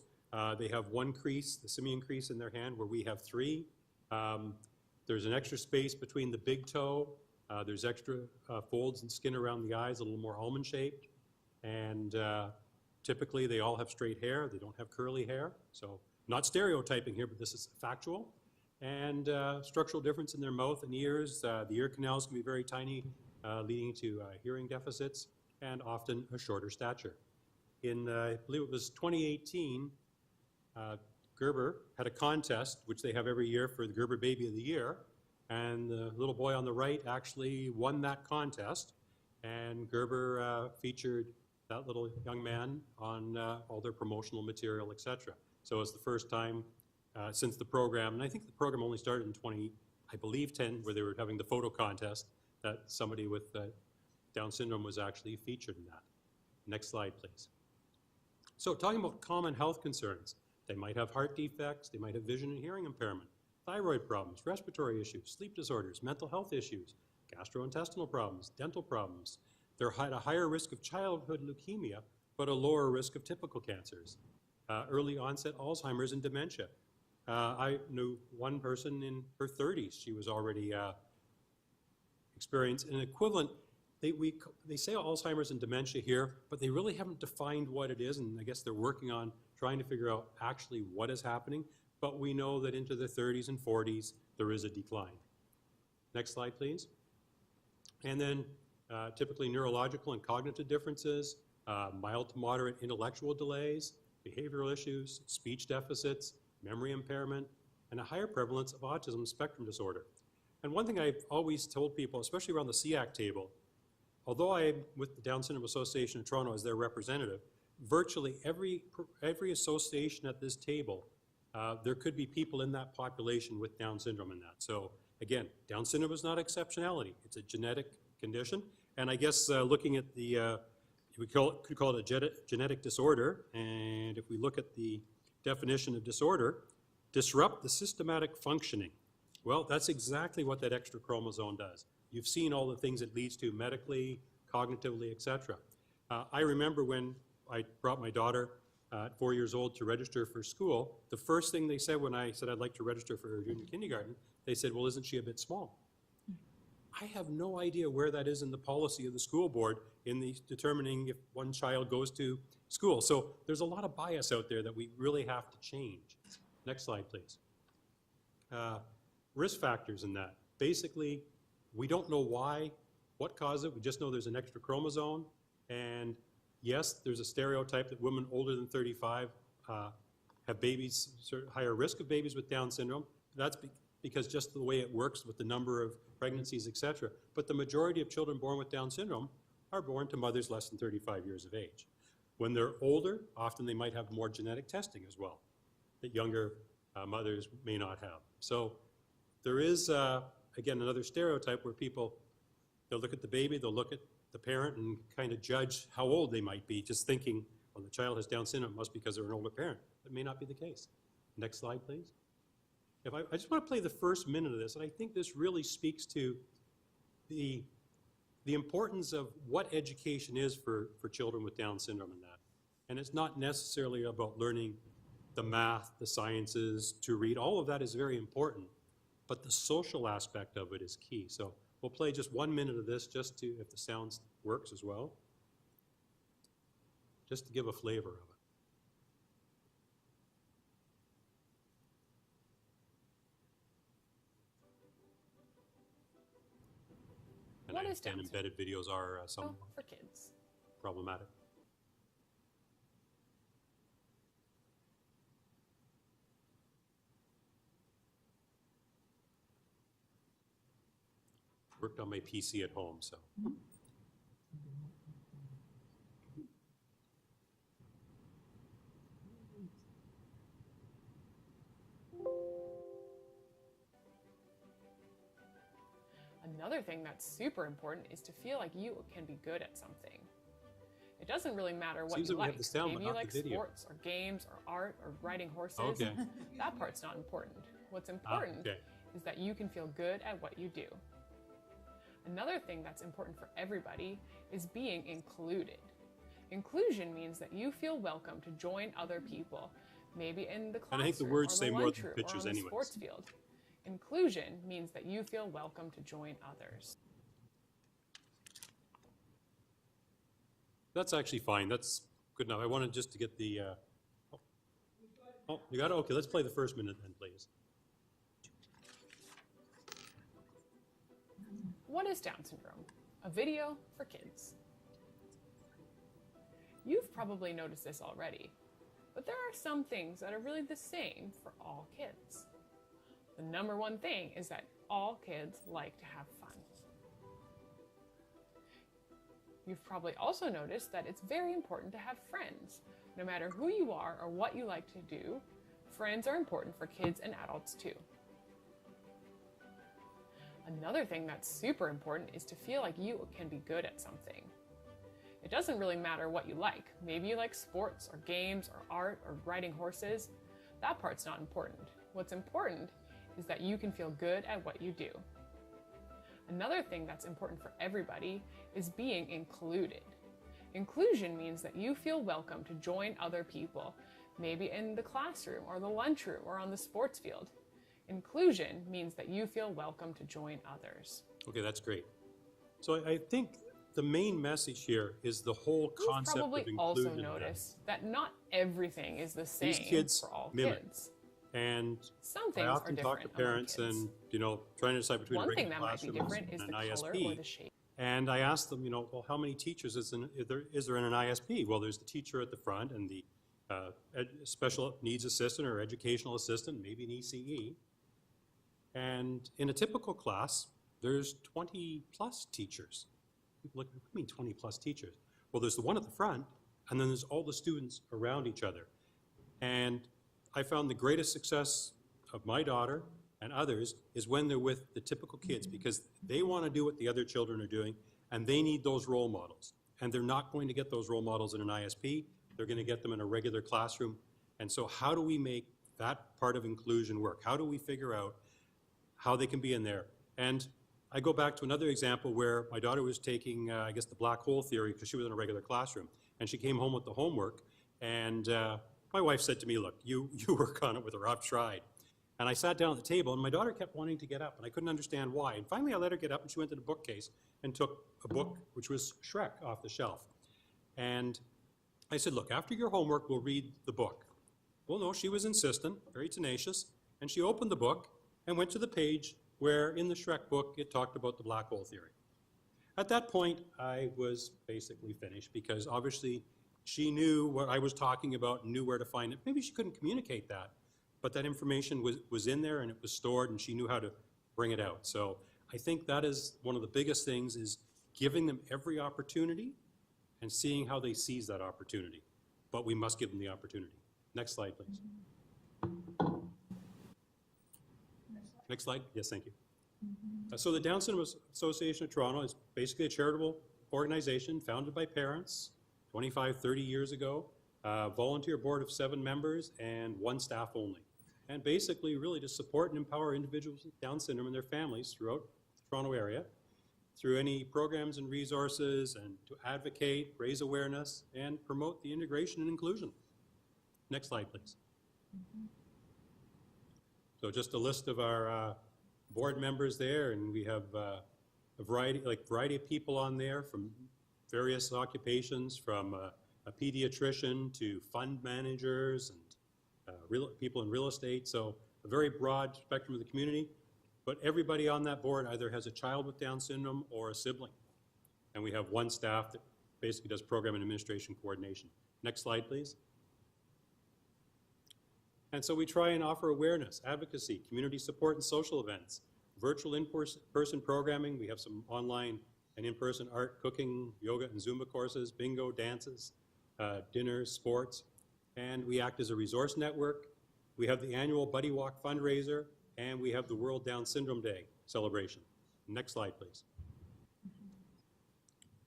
They have 1 crease, the simian crease in their hand, where we have 3. There's an extra space between the big toe. There's extra folds and skin around the eyes, a little more almond-shaped. And typically, they all have straight hair. They don't have curly hair. So not stereotyping here, but this is factual. And structural difference in their mouth and ears. The ear canals can be very tiny, leading to hearing deficits, and often a shorter stature. In, I believe it was 2018, Gerber had a contest, which they have every year for the Gerber Baby of the Year, and the little boy on the right actually won that contest, and Gerber featured that little young man on all their promotional material, etc. So it's the first time since the program, and I think the program only started in 10, where they were having the photo contest, that somebody with Down syndrome was actually featured in that. Next slide, please. So talking about common health concerns, they might have heart defects, they might have vision and hearing impairment, thyroid problems, respiratory issues, sleep disorders, mental health issues, gastrointestinal problems, dental problems. They're at a higher risk of childhood leukemia, but a lower risk of typical cancers. Early onset Alzheimer's and dementia. I knew one person in her 30s, she was already experienced an equivalent. They say Alzheimer's and dementia here, but they really haven't defined what it is, and I guess they're working on trying to figure out actually what is happening, but we know that into the 30s and 40s, there is a decline. Next slide, please. And then typically neurological and cognitive differences, mild to moderate intellectual delays, behavioral issues, speech deficits, memory impairment, and a higher prevalence of autism spectrum disorder. And one thing I've always told people, especially around the SEAC table, although I'm with the Down Syndrome Association of Toronto as their representative, virtually every association at this table, there could be people in that population with Down syndrome in that. So again, Down syndrome is not exceptionality. It's a genetic condition. And I guess looking at the, we could call it a genetic disorder. And if we look at the definition of disorder, disrupt the systematic functioning. Well, that's exactly what that extra chromosome does. You've seen all the things it leads to medically, cognitively, et cetera. I remember when I brought my daughter at 4 years old to register for school, the first thing they said when I said I'd like to register for junior kindergarten, they said, well, isn't she a bit small? I have no idea where that is in the policy of the school board in the determining if one child goes to school. So there's a lot of bias out there that we really have to change. Next slide, please. Risk factors in that. Basically, we don't know why, what caused it. We just know there's an extra chromosome. And yes, there's a stereotype that women older than 35 have babies, higher risk of babies with Down syndrome. That's because just the way it works with the number of pregnancies, et cetera. But the majority of children born with Down syndrome are born to mothers less than 35 years of age. When they're older, often they might have more genetic testing as well that younger mothers may not have. So there is, again, another stereotype where people, they'll look at the baby, they'll look at the parent and kind of judge how old they might be, just thinking, well, the child has Down syndrome, it must be because they're an older parent. That may not be the case. Next slide, please. If I just want to play the first minute of this, and I think this really speaks to the importance of what education is for children with Down syndrome and that. And it's not necessarily about learning the math, the sciences, to read. All of that is very important, but the social aspect of it is key. So we'll play just 1 minute of this just to, if the sound works as well, just to give a flavor of it. And What I is Down understand embedded videos are somewhat for kids. problematic. Worked on my PC at home, so. Another thing that's super important is to feel like you can be good at something. It doesn't really matter what Seems you like we like. have the sound, but Maybe you not the like video. sports or games or art or riding horses. Okay. That part's not important. What's important okay. is that you can feel good at what you do. Another thing that's important for everybody is being included. Inclusion means that you feel welcome to join other people, maybe in the classroom And I think the words or say the more than lunchroom pictures or on the anyways. sports field. Inclusion means that you feel welcome to join others. That's actually fine. That's good enough. I wanted just to get the, oh, you got it? Okay, let's play the first minute then, please. What is Down syndrome? A video for kids. You've probably noticed this already, but there are some things that are really the same for all kids. The number one thing is that all kids like to have fun. You've probably also noticed that it's very important to have friends. No matter who you are or what you like to do, friends are important for kids and adults too. Another thing that's super important is to feel like you can be good at something. It doesn't really matter what you like. Maybe you like sports or games or art or riding horses. That part's not important. What's important is that you can feel good at what you do. Another thing that's important for everybody is being included. Inclusion means that you feel welcome to join other people, maybe in the classroom or the lunchroom or on the sports field. Inclusion means that you feel welcome to join others. Okay, that's great. So I think the main message here is the whole You've concept of probably inclusion. also in that. noticed that not everything is the same These kids for all mimic. kids. And Some I things are often talk different to among parents kids. and, trying to decide between a One thing regular that might be classroom different is and the an color or ISP. the shape. And I asked them, well, how many teachers is there in an ISP? Well, there's the teacher at the front and the special needs assistant or educational assistant, maybe an ECE. And in a typical class, there's 20-plus teachers. People look, what do you mean 20-plus teachers? Well, there's the one at the front, and then there's all the students around each other. And I found the greatest success of my daughter and others is when they're with the typical kids, because they want to do what the other children are doing, and they need those role models. And they're not going to get those role models in an ISP. They're going to get them in a regular classroom. And so how do we make that part of inclusion work? How do we figure out how they can be in there? And I go back to another example where my daughter was taking, I guess, the black hole theory because she was in a regular classroom. And she came home with the homework. And my wife said to me, look, you work on it with her. I've tried. And I sat down at the table, and my daughter kept wanting to get up, and I couldn't understand why. And finally, I let her get up, and she went to the bookcase and took a book, which was Shrek, off the shelf. And I said, look, after your homework, we'll read the book. Well, no, she was insistent, very tenacious, and she opened the book and went to the page where in the Shrek book it talked about the black hole theory. At that point, I was basically finished because obviously she knew what I was talking about and knew where to find it. Maybe she couldn't communicate that, but that information was in there and it was stored and she knew how to bring it out. So I think that is one of the biggest things, is giving them every opportunity and seeing how they seize that opportunity. But we must give them the opportunity. Next slide, please. Next slide. Yes, thank you. So the Down Syndrome Association of Toronto is basically a charitable organization founded by parents 25, 30 years ago, volunteer board of 7 members and 1 staff only. And basically really to support and empower individuals with Down syndrome and their families throughout the Toronto area through any programs and resources, and to advocate, raise awareness, and promote the integration and inclusion. Next slide, please. So just a list of our board members there, and we have a variety of people on there from various occupations, from a pediatrician to fund managers and people in real estate. So a very broad spectrum of the community, but everybody on that board either has a child with Down syndrome or a sibling. And we have 1 staff that basically does program and administration coordination. Next slide, please. And so we try and offer awareness, advocacy, community support and social events, virtual in-person programming. We have some online and in-person art, cooking, yoga and Zumba courses, bingo, dances, dinners, sports. And we act as a resource network. We have the annual Buddy Walk fundraiser, and we have the World Down Syndrome Day celebration. Next slide, please.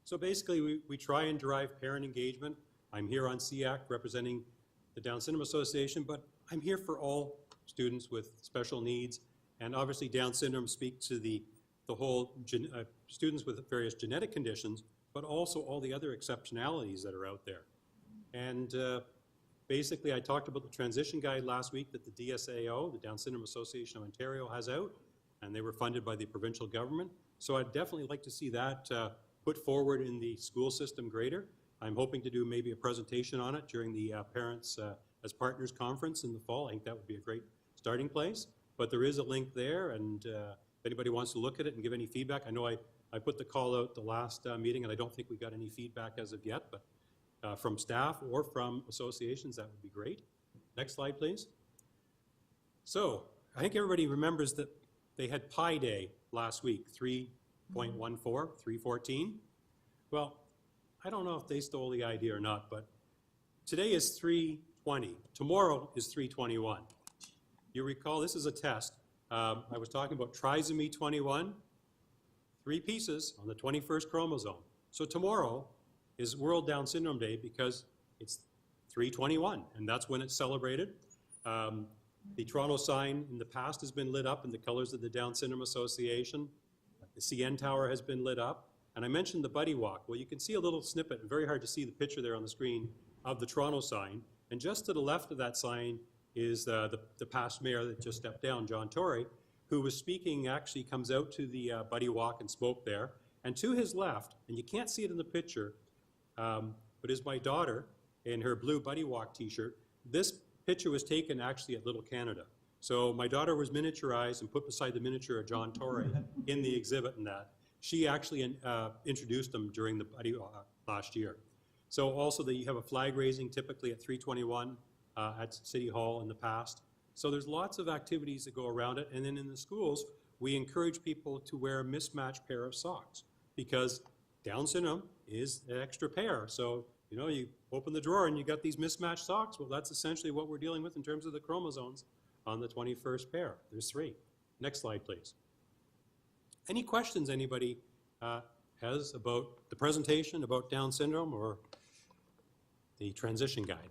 So basically, we try and drive parent engagement. I'm here on SEAC representing the Down Syndrome Association, but I'm here for all students with special needs. And obviously, Down syndrome speaks to the whole students with various genetic conditions, but also all the other exceptionalities that are out there. And basically, I talked about the transition guide last week that the DSAO, the Down Syndrome Association of Ontario, has out, and they were funded by the provincial government. So I'd definitely like to see that put forward in the school system greater. I'm hoping to do maybe a presentation on it during the Parents as Partners Conference in the fall. I think that would be a great starting place. But there is a link there, and if anybody wants to look at it and give any feedback, I know I put the call out the last meeting, and I don't think we got any feedback as of yet, but from staff or from associations, that would be great. Next slide, please. So I think everybody remembers that they had Pi Day last week, 3.14, 314. Well, I don't know if they stole the idea or not, but today is 320. Tomorrow is 321. You recall, this is a test. I was talking about trisomy 21, 3 pieces on the 21st chromosome. So tomorrow is World Down Syndrome Day because it's 321, and that's when it's celebrated. The Toronto sign in the past has been lit up in the colors of the Down Syndrome Association. The CN Tower has been lit up. And I mentioned the Buddy Walk. Well, you can see a little snippet, very hard to see the picture there on the screen, of the Toronto sign. And just to the left of that sign is the past mayor that just stepped down, John Tory, who was speaking, actually comes out to the Buddy Walk and spoke there. And to his left, and you can't see it in the picture, but is my daughter in her blue Buddy Walk t-shirt. This picture was taken actually at Little Canada. So my daughter was miniaturized and put beside the miniature of John Tory in the exhibit and that. she actually introduced them during the buddy last year. So also that you have a flag raising typically at 321 at City Hall in the past. So there's lots of activities that go around it. And then in the schools, we encourage people to wear a mismatched pair of socks because Down syndrome is an extra pair. So, you know, you open the drawer and you got these mismatched socks. Well, that's essentially what we're dealing with in terms of the chromosomes on the 21st pair. There's 3. Next slide, please. Any questions anybody has about the presentation, about Down syndrome, or the transition guide?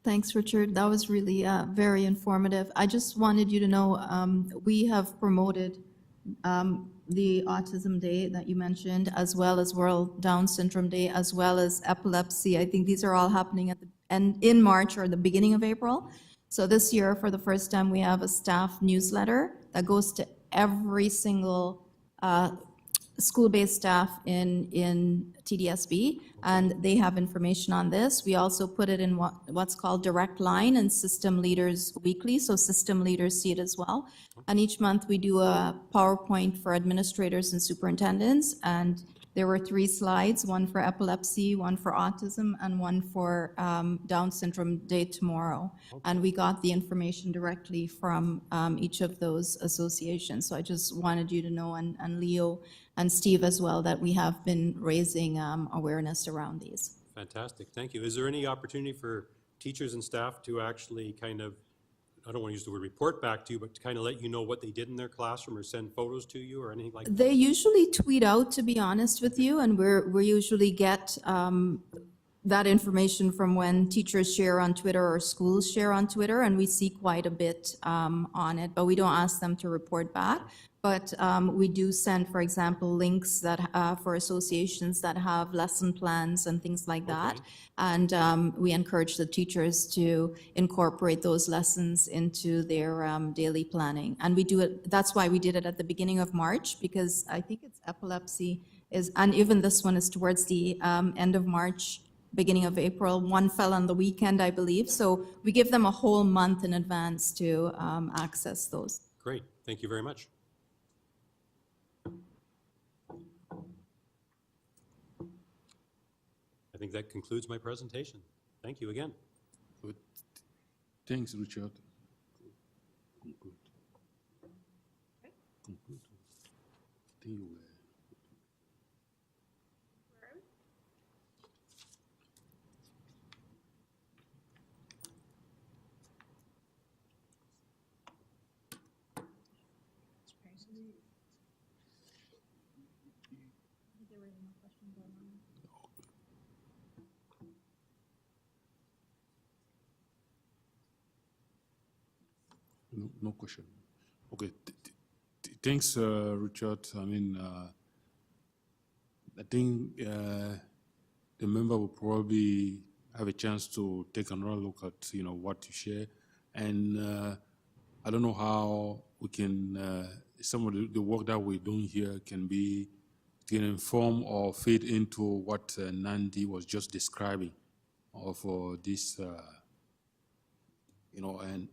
Thanks, Richard. That was really very informative. I just wanted you to know we have promoted the Autism Day that you mentioned, as well as World Down Syndrome Day, as well as epilepsy. I think these are all happening at the end in March or the beginning of April. So this year, for the first time, we have a staff newsletter that goes to every single school-based staff in TDSB, and they have information on this. We also put it in what's called Direct Line and System Leaders Weekly, so system leaders see it as well. And each month we do a PowerPoint for administrators and superintendents, and there were 3 slides, one for epilepsy, one for autism, and one for Down Syndrome Day tomorrow. And we got the information directly from each of those associations. So I just wanted you to know, and Leo and Steve as well, that we have been raising awareness around these. Fantastic, thank you. Is there any opportunity for teachers and staff to actually kind of, I don't want to use the word report back to you, but to kind of let you know what they did in their classroom or send photos to you or anything like that? They usually tweet out, to be honest with you, and we usually get that information from when teachers share on Twitter or schools share on Twitter, and we see quite a bit on it, but we don't ask them to report back. But we do send, for example, links that for associations that have lesson plans and things like that. And we encourage the teachers to incorporate those lessons into their daily planning. And we do it, that's why we did it at the beginning of March, because I think it's epilepsy is, and even this one is towards the end of March, beginning of April. One fell on the weekend, I believe. So we give them a whole month in advance to access those. Great, thank you very much. I think that concludes my presentation. Thank you again. Good. Thanks, Richard. Conclude. Conclude. I think you were. No question. Okay. Thanks, Richard. I mean, I think the member will probably have a chance to take another look at, you know, what you share. And I don't know how we can, some of the work that we're doing here can inform or feed into what Nandi was just describing for this, you know, and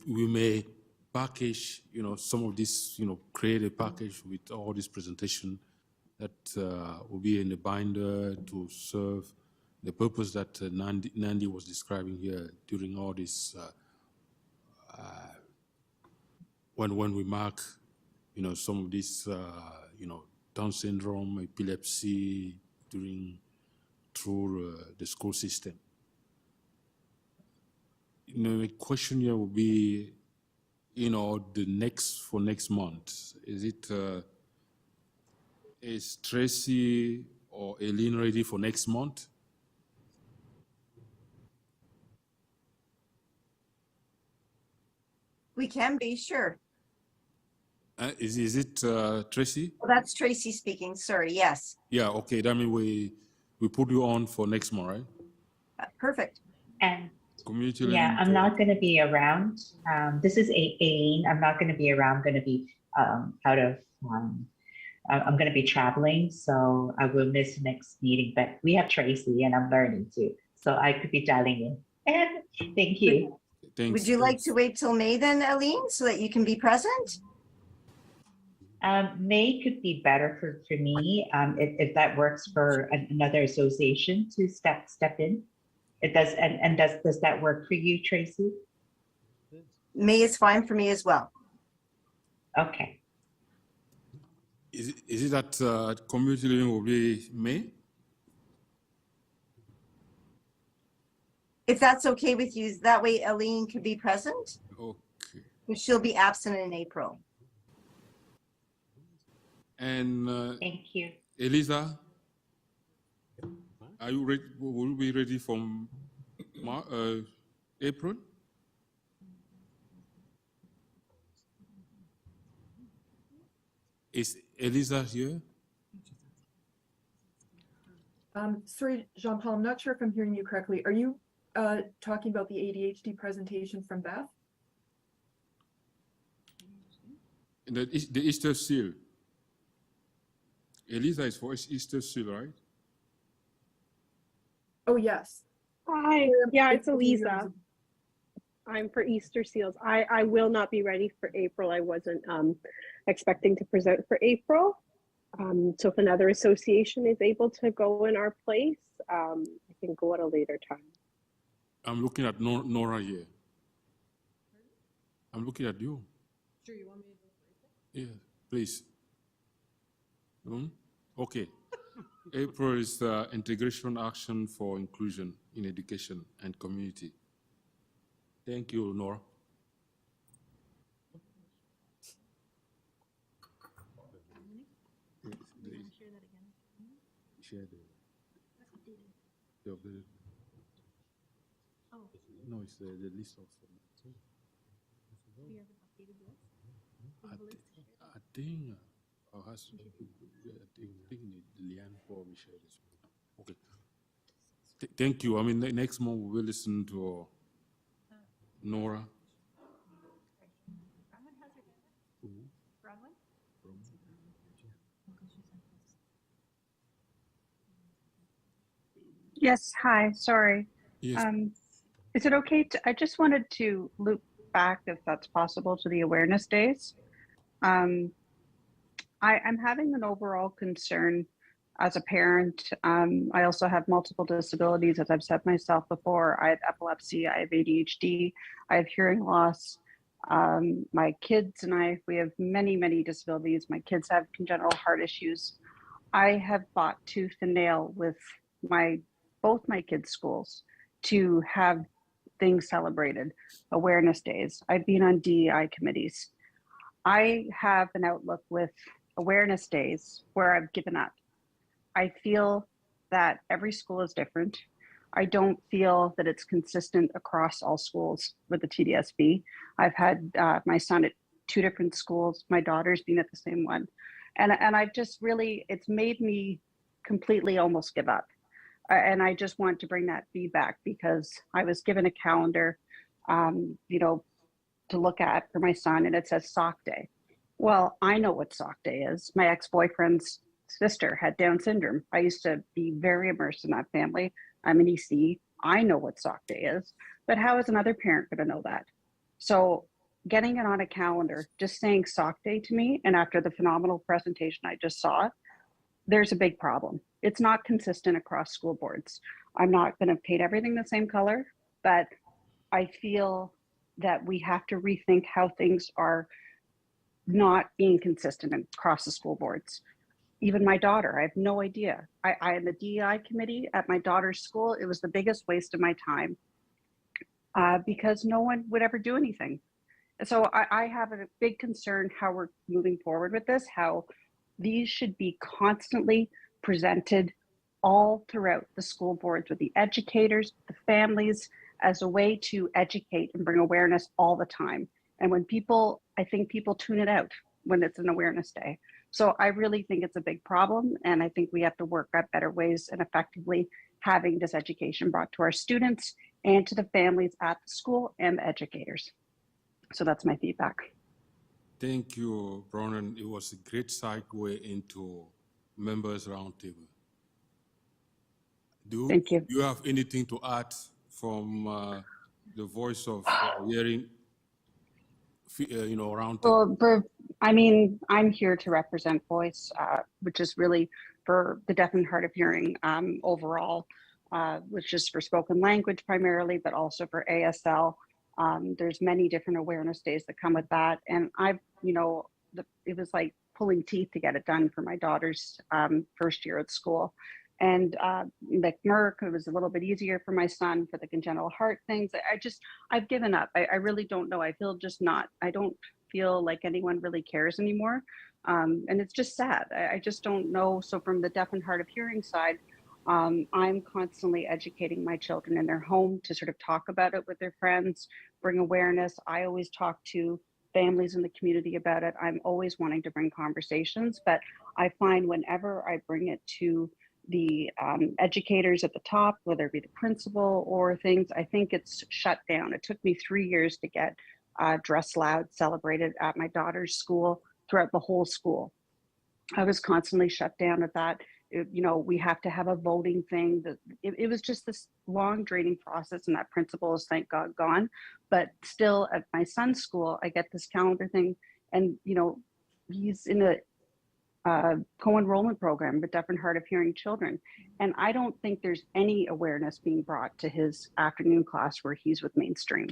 we may package, you know, some of this, you know, create a package with all this presentation that will be in the binder to serve the purpose that Nandi was describing here during all this, when we mark, you know, some of this, you know, Down syndrome, epilepsy through the school system. You know, the question here will be, you know, for next month, is Tracy or Eileen ready for next month? We can be, sure. Is it Tracy? Well, that's Tracy speaking, sorry, yes. Yeah, okay, that means we put you on for next month, right? Perfect. And Community yeah, I'm not going to be around. This is Aileen. I'm not going to be around. I'm going to be out of, I'm going to be traveling, so I will miss the next meeting. But we have Tracy and I'm learning too. So I could be dialing in. And thank you. Thanks. Would you like to wait till May then, Aileen, so that you can be present? May could be better for me, if that works for another association to step in. It does, and does that work for you, Tracy? May is fine for me as well. Okay. Is it that community living will be May? If that's okay with you, that way Aline can be present, Okay. but she'll be absent in April. And Thank you. Eliza, are you ready? Will you be ready from April? Is Eliza here? Sorry, Jean-Paul, I'm not sure if I'm hearing you correctly. Are you talking about the ADHD presentation from Beth? The Easter seal. Eliza is for Easter seal, right? Oh, yes. Hi, yeah, it's Elisa. Eliza. I'm for Easter Seals. I will not be ready for April. I wasn't expecting to present for April. So if another association is able to go in our place, I can go at a later time. I'm looking at Nora here. I'm looking at you. Sure, you want me to go first? Yeah, please. Okay. April is the Integration Action for Inclusion in Education and Community. Thank you, Nora. Share the updated. No, it's the list of. I think Leanne probably share this one. Okay. Thank you. I mean, next month we will listen to Nora. Yes, hi, sorry. Yes. Is it okay to, I just wanted to loop back, if that's possible, to the awareness days. I'm having an overall concern as a parent. I also have multiple disabilities, as I've said myself before. I have epilepsy, I have ADHD, I have hearing loss. My kids and I, we have many, many disabilities. My kids have congenital heart issues. I have fought tooth and nail with both my kids' schools to have things celebrated, awareness days. I've been on DEI committees. I have an outlook with awareness days where I've given up. I feel that every school is different. I don't feel that it's consistent across all schools with the TDSB. I've had my son at 2 different schools. My daughter's been at the same one. And I've just really, it's made me completely almost give up. And I just want to bring that feedback because I was given a calendar, to look at for my son, and it says sock day. Well, I know what sock day is. My ex-boyfriend's sister had Down syndrome. I used to be very immersed in that family. I'm an EC. I know what sock day is, but how is another parent going to know that? So getting it on a calendar, just saying sock day to me, and after the phenomenal presentation I just saw, there's a big problem. It's not consistent across school boards. I'm not going to paint everything the same color, but I feel that we have to rethink how things are not being consistent across the school boards. Even my daughter, I have no idea. I am the DEI committee at my daughter's school. It was the biggest waste of my time because no one would ever do anything. So I have a big concern how we're moving forward with this, how these should be constantly presented all throughout the school boards with the educators, the families, as a way to educate and bring awareness all the time. And when I think people tune it out when it's an awareness day. So I really think it's a big problem. And I think we have to work at better ways and effectively having this education brought to our students and to the families at the school and the educators. So that's my feedback. Thank you, Bronan. It was a great segue into members roundtable. Thank you. Do you have anything to add from the voice of hearing round? Well, I mean, I'm here to represent Voice, which is really for the deaf and hard of hearing overall, which is for spoken language primarily, but also for ASL. There's many different awareness days that come with that. And it was like pulling teeth to get it done for my daughter's first year at school. And like Merck, it was a little bit easier for my son for the congenital heart things. I've given up. I really don't know. I don't feel like anyone really cares anymore. And it's just sad. I just don't know. So from the deaf and hard of hearing side, I'm constantly educating my children in their home to sort of talk about it with their friends, bring awareness. I always talk to families in the community about it. I'm always wanting to bring conversations, but I find whenever I bring it to the educators at the top, whether it be the principal or things, I think it's shut down. It took me 3 years to get Dress Loud celebrated at my daughter's school throughout the whole school. I was constantly shut down at that. We have to have a voting thing. It was just this long draining process, and that principal is thank God gone. But still at my son's school, I get this calendar thing, and he's in a co-enrollment program with deaf and hard of hearing children. And I don't think there's any awareness being brought to his afternoon class where he's with mainstream.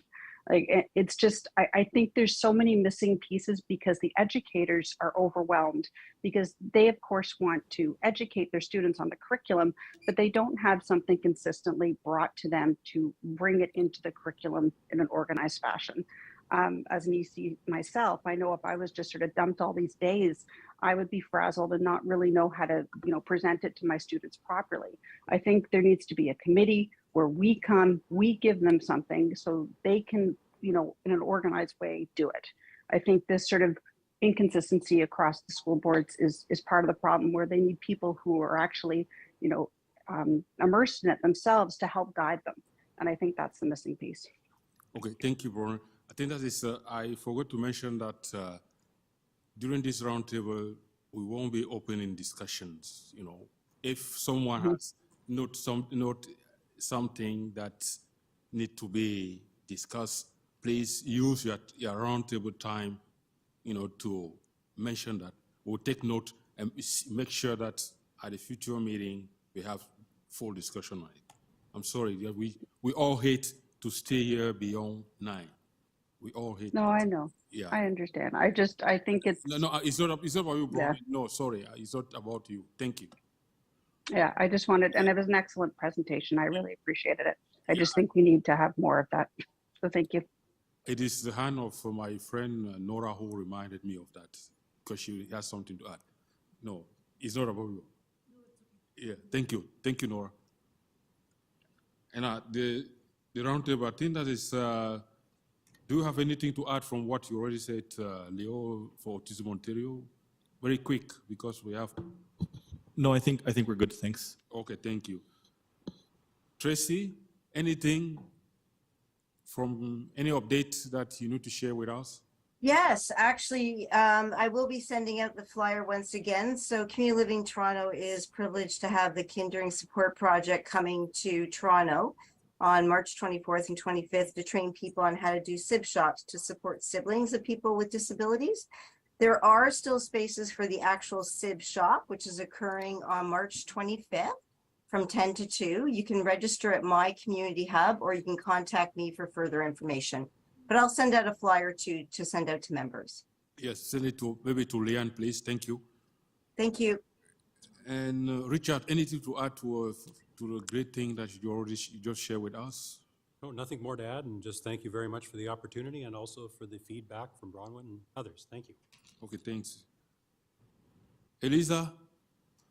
Like, it's just, I think there's so many missing pieces because the educators are overwhelmed because they of course want to educate their students on the curriculum, but they don't have something consistently brought to them to bring it into the curriculum in an organized fashion. As an EC myself, I know if I was just sort of dumped all these days, I would be frazzled and not really know how to, present it to my students properly. I think there needs to be a committee where we give them something so they can, in an organized way, do it. I think this sort of inconsistency across the school boards is part of the problem, where they need people who are actually, immersed in it themselves to help guide them. And I think that's the missing piece. Okay, thank you, Brian. I think that is, I forgot to mention that during this roundtable, we won't be opening discussions. If someone has note something that need to be discussed, please use your roundtable time, to mention that. We'll take note and make sure that at a future meeting, we have full discussion on it. I'm sorry, we all hate to stay here beyond 9. We all hate. No, I know. Yeah. I understand. I think it's. No, it's not about you, bro. Yeah. No, sorry, it's not about you. Thank you. Yeah, I just wanted, and it was an excellent presentation. I really appreciated it. I just think we need to have more of that. So thank you. It is the hand of my friend Nora who reminded me of that, because she has something to add. No, it's not about you. Yeah, thank you. Thank you, Nora. And the roundtable, I think that is, do you have anything to add from what you already said, Leo, for Autism Ontario? Very quick, because we have. No, I think we're good. Thanks. Okay, thank you. Tracy, anything from any updates that you need to share with us? Yes, actually, I will be sending out the flyer once again. So Community Living Toronto is privileged to have the Kindering Support Project coming to Toronto on March 24th and 25th to train people on how to do SIB shops to support siblings of people with disabilities. There are still spaces for the actual SIB shop, which is occurring on March 25th from 10 to 2. You can register at My Community Hub, or you can contact me for further information. But I'll send out a flyer to send out to members. Yes, send it maybe to Leanne, please. Thank you. Thank you. And Richard, anything to add to the great thing that you just shared with us? No, nothing more to add, and just thank you very much for the opportunity and also for the feedback from Bronwyn and others. Thank you. Okay, thanks. Eliza,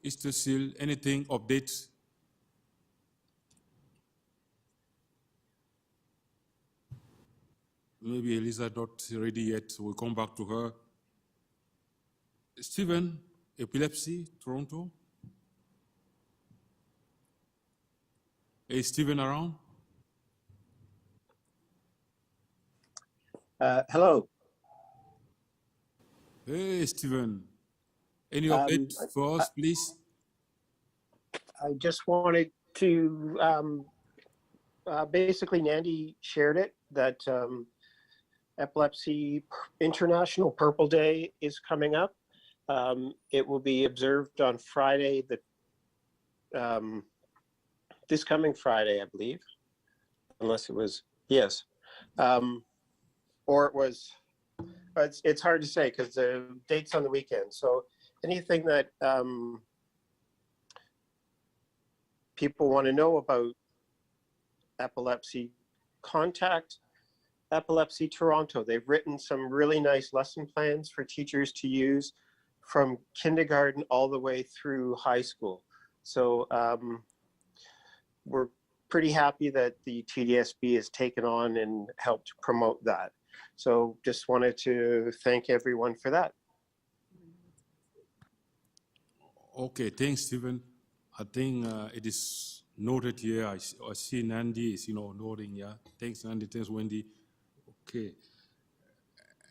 Easter Seal, anything, updates? Maybe Eliza not ready yet. We'll come back to her. Stephen, Epilepsy, Toronto. Is Stephen around? Hello. Hey, Stephen. Any update for us, please? I just wanted to, basically Nandy shared it, that Epilepsy International Purple Day is coming up. It will be observed on Friday, this coming Friday, I believe, unless it was, yes. Or it was, it's hard to say because the date's on the weekend. So anything that people want to know about epilepsy, contact Epilepsy Toronto. They've written some really nice lesson plans for teachers to use from kindergarten all the way through high school. So we're pretty happy that the TDSB has taken on and helped promote that. So just wanted to thank everyone for that. Okay, thanks, Stephen. I think it is noted here. I see Nandi is, nodding, yeah. Thanks, Nandi. Thanks, Wendy. Okay.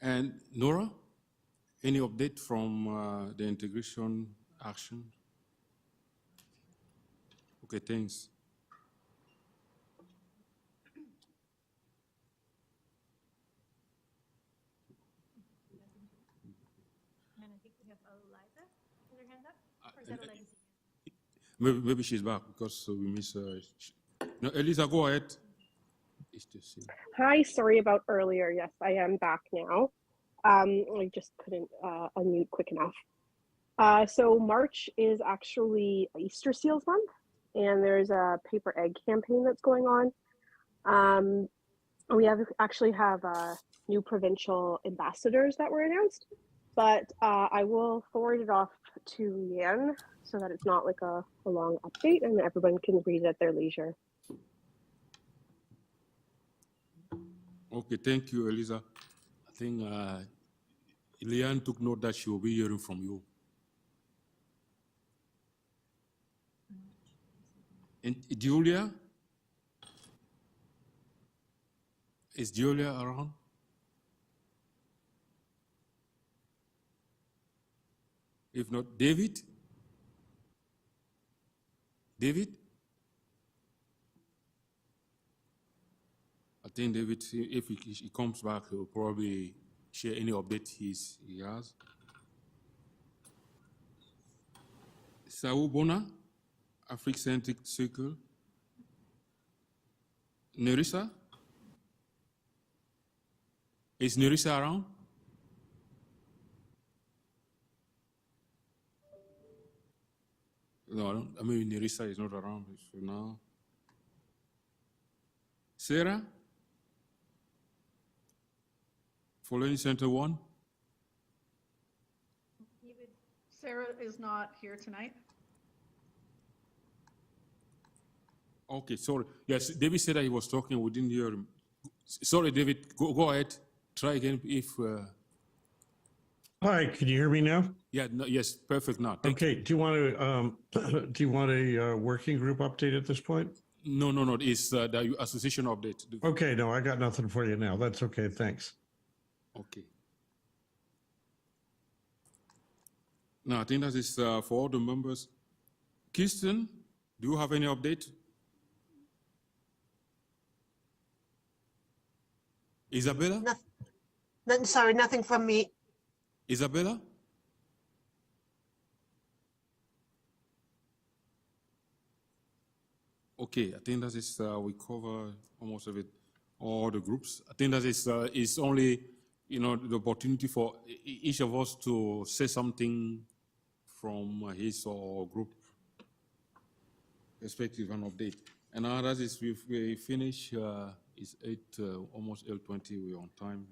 And Nora, any update from the integration action? Okay, thanks. And I think we have Eliza with her hand up, or is that a legacy? Maybe she's back because we miss her. No, Elisa, go ahead. It's the same. Hi, sorry about earlier. Yes, I am back now. I just couldn't unmute quick enough. So March is actually Easter Seals Month, and there's a paper egg campaign that's going on. We actually have new provincial ambassadors that were announced, but I will forward it off to Leanne so that it's not like a long update and everyone can read it at their leisure. Okay, thank you, Elisa. I think Leanne took note that she will be hearing from you. And Julia? Is Julia around? If not, David? David? I think David, if he comes back, he will probably share any update he has. Saul Bona, Africentric Circle. Nerissa? Is Nerissa around? No, I mean Nerissa is not around for now. Sarah? For Learning Center 1? Sarah is not here tonight. Okay, sorry. Yes, David said that he was talking, we didn't hear him. Sorry, David, go ahead. Try again if... Hi, can you hear me now? Yeah, no, yes, perfect now. Okay, do you want a working group update at this point? No, it's the association update. Okay, no, I got nothing for you now. That's okay, thanks. Okay. Now, I think that is for all the members. Kirsten, do you have any update? Isabella? Sorry, nothing from me. Isabella? Okay, I think that is, we cover almost all the groups. I think that is only, the opportunity for each of us to say something from his or group perspective and update. And now that is, we finish, it's almost 8:20, we're on time.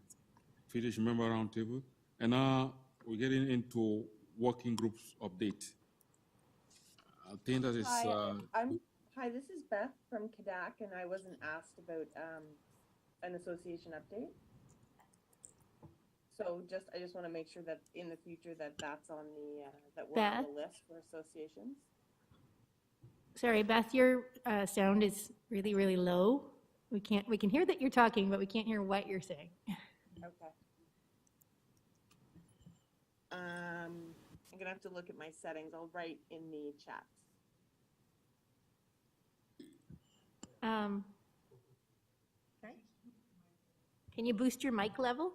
Finish member roundtable. And now we're getting into working groups update. I think that is... Hi, this is Beth from Kadak, and I wasn't asked about an association update. So I just want to make sure that in the future that's on the, that we're on the list for associations. Sorry, Beth, your sound is really, really low. We can hear that you're talking, but we can't hear what you're saying. Okay. I'm gonna have to look at my settings. I'll write in the chat. Can you boost your mic level?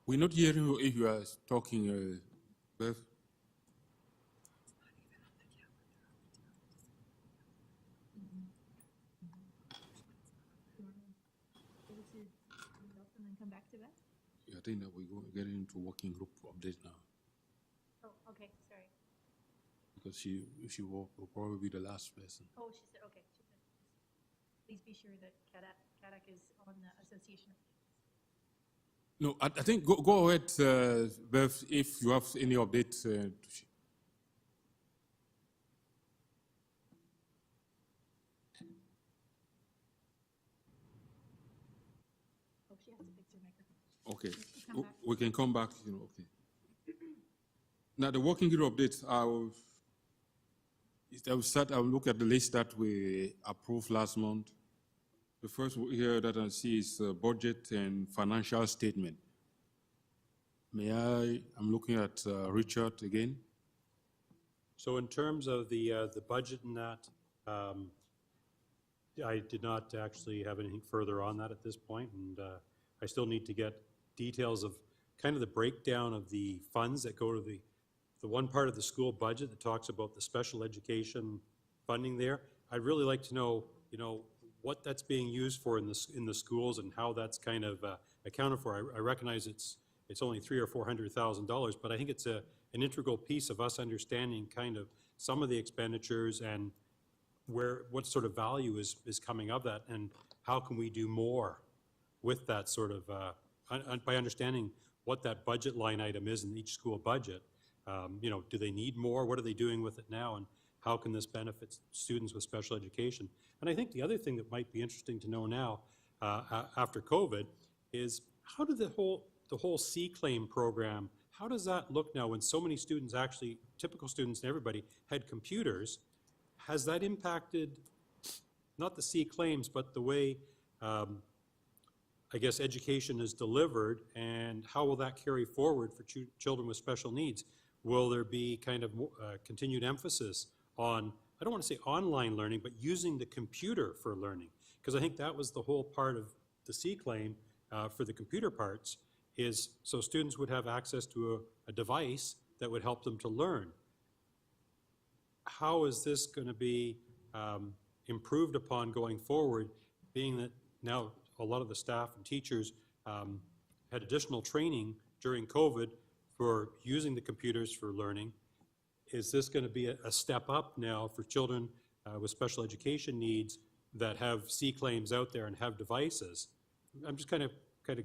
We're not hearing you if you are talking, Beth. Yeah, I think that we're getting into working group update now, Oh, okay, sorry. because she will probably be the last person. Oh, she said, okay. She said, please be sure that Kadak is on the association. No, I think go ahead, Beth, if you have any updates. Oh, she has to fix her microphone. Okay, Come back. we can come back, okay. Now, the working group updates, I'll look at the list that we approved last month. The first here that I see is budget and financial statement. I'm looking at Richard again. So in terms of the budget and that, I did not actually have anything further on that at this point, and I still need to get details of kind of the breakdown of the funds that go to the one part of the school budget that talks about the special education funding there. I'd really like to know, what that's being used for in the schools and how that's kind of accounted for. I recognize it's only $300,000 or $400,000, but I think it's an integral piece of us understanding kind of some of the expenditures and what sort of value is coming of that, and how can we do more with that sort of, by understanding what that budget line item is in each school budget. Do they need more? What are they doing with it now? And how can this benefit students with special education? And I think the other thing that might be interesting to know now, after COVID, is how did the whole C-claim program, how does that look now when so many students actually, typical students and everybody, had computers? Has that impacted, not the C-claims, but the way, I guess, education is delivered, and how will that carry forward for children with special needs? Will there be kind of continued emphasis on, I don't want to say online learning, but using the computer for learning? Because I think that was the whole part of the C-claim for the computer parts, is so students would have access to a device that would help them to learn. How is this going to be improved upon going forward, being that now a lot of the staff and teachers had additional training during COVID for using the computers for learning? Is this going to be a step up now for children with special education needs that have C-claims out there and have devices? I'm just kind of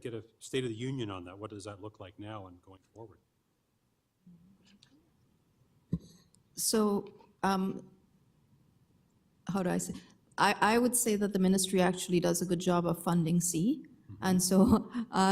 get a state of the union on that. What does that look like now and going forward? So, how do I say? I would say that the ministry actually does a good job of funding C. And so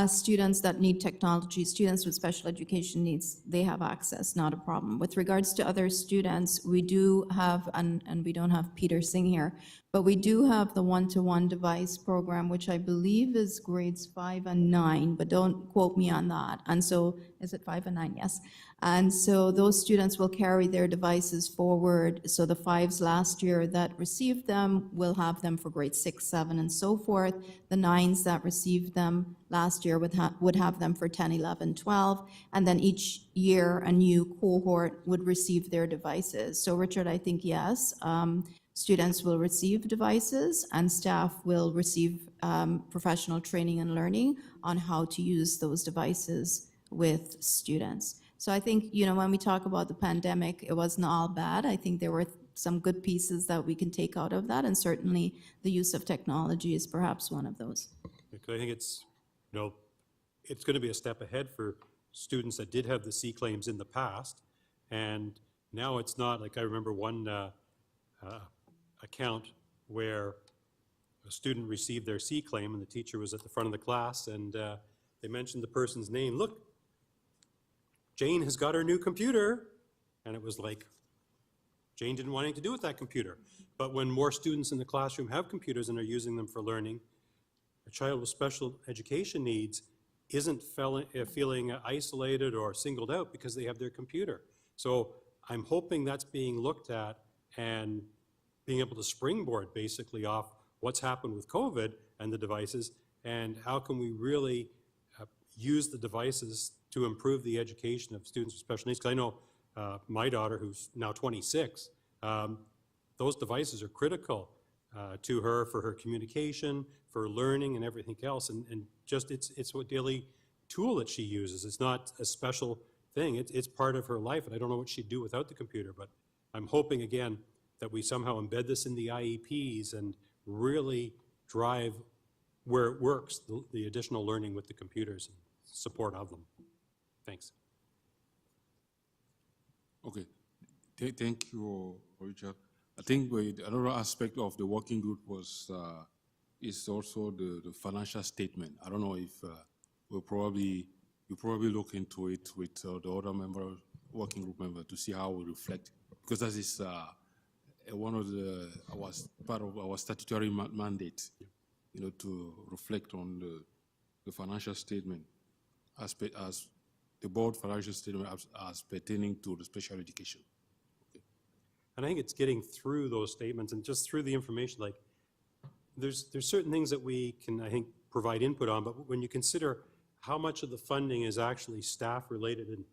students that need technology, students with special education needs, they have access, not a problem. With regards to other students, we do have, and we don't have Peter Singh here, but we do have the one-to-one device program, which I believe is grades 5 and 9, but don't quote me on that. And so, is it 5 and 9? Yes. And so those students will carry their devices forward. So the 5s last year that received them will have them for grade 6, 7, and so forth. The 9s that received them last year would have them for 10, 11, 12. And then each year, a new cohort would receive their devices. So Richard, I think yes, students will receive devices and staff will receive professional training and learning on how to use those devices with students. So I think, when we talk about the pandemic, it wasn't all bad. I think there were some good pieces that we can take out of that, and certainly the use of technology is perhaps one of those. I think it's, it's going to be a step ahead for students that did have the C-claims in the past, and now it's not, like I remember one account where a student received their C-claim and the teacher was at the front of the class, and they mentioned the person's name. Look, Jane has got her new computer. And it was like, Jane didn't want anything to do with that computer. But when more students in the classroom have computers and are using them for learning, a child with special education needs isn't feeling isolated or singled out because they have their computer. So I'm hoping that's being looked at and being able to springboard basically off what's happened with COVID and the devices, and how can we really use the devices to improve the education of students with special needs. Because I know my daughter, who's now 26, those devices are critical to her for her communication, for learning and everything else, and just it's a daily tool that she uses. It's not a special thing. It's part of her life, and I don't know what she'd do without the computer, but I'm hoping, again, that we somehow embed this in the IEPs and really drive where it works, the additional learning with the computers and support of them. Thanks. Okay, thank you, Richard. I think another aspect of the working group was is also the financial statement. I don't know if you probably look into it with the other working group member to see how we reflect, because that is one of part of our statutory mandate, to reflect on the financial statement as the board financial statement as pertaining to the special education. And I think it's getting through those statements and just through the information, like there's certain things that we can, I think, provide input on, but when you consider how much of the funding is actually staff related, and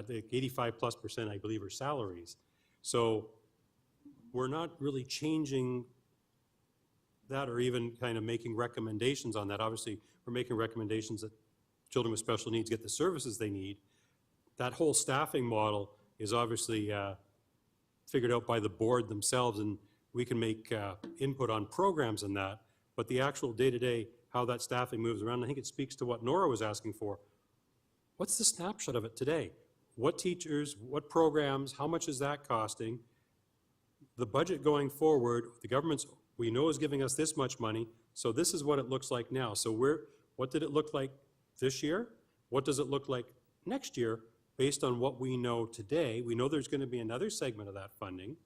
the 85+%, I believe, are salaries. So we're not really changing that or even kind of making recommendations on that. Obviously, we're making recommendations that children with special needs get the services they need. That whole staffing model is obviously figured out by the board themselves, and we can make input on programs in that, but the actual day-to-day, how that staffing moves around, I think it speaks to what Nora was asking for. What's the snapshot of it today? What teachers, what programs, how much is that costing? The budget going forward, the government's, we know, is giving us this much money, so this is what it looks like now. So what did it look like this year? What does it look like next year based on what we know today? We know there's going to be another segment of that funding.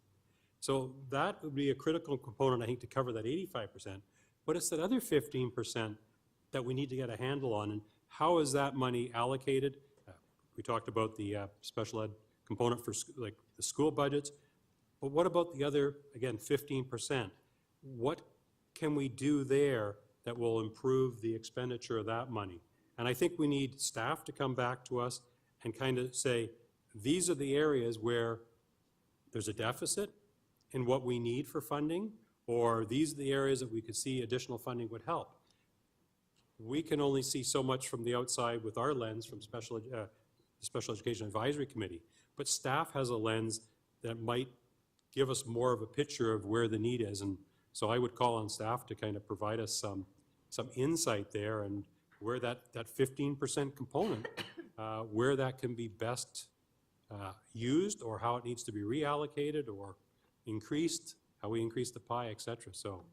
So that would be a critical component, I think, to cover that 85%. But it's that other 15% that we need to get a handle on, and how is that money allocated? We talked about the special ed component for like the school budgets, but what about the other, again, 15%? What can we do there that will improve the expenditure of that money? And I think we need staff to come back to us and kind of say, these are the areas where there's a deficit in what we need for funding, or these are the areas that we could see additional funding would help. We can only see so much from the outside with our lens from the Special Education Advisory Committee, but staff has a lens that might give us more of a picture of where the need is. And so I would call on staff to kind of provide us some insight there, and where that 15% component, where that can be best used, or how it needs to be reallocated or increased, how we increase the pie, et cetera. So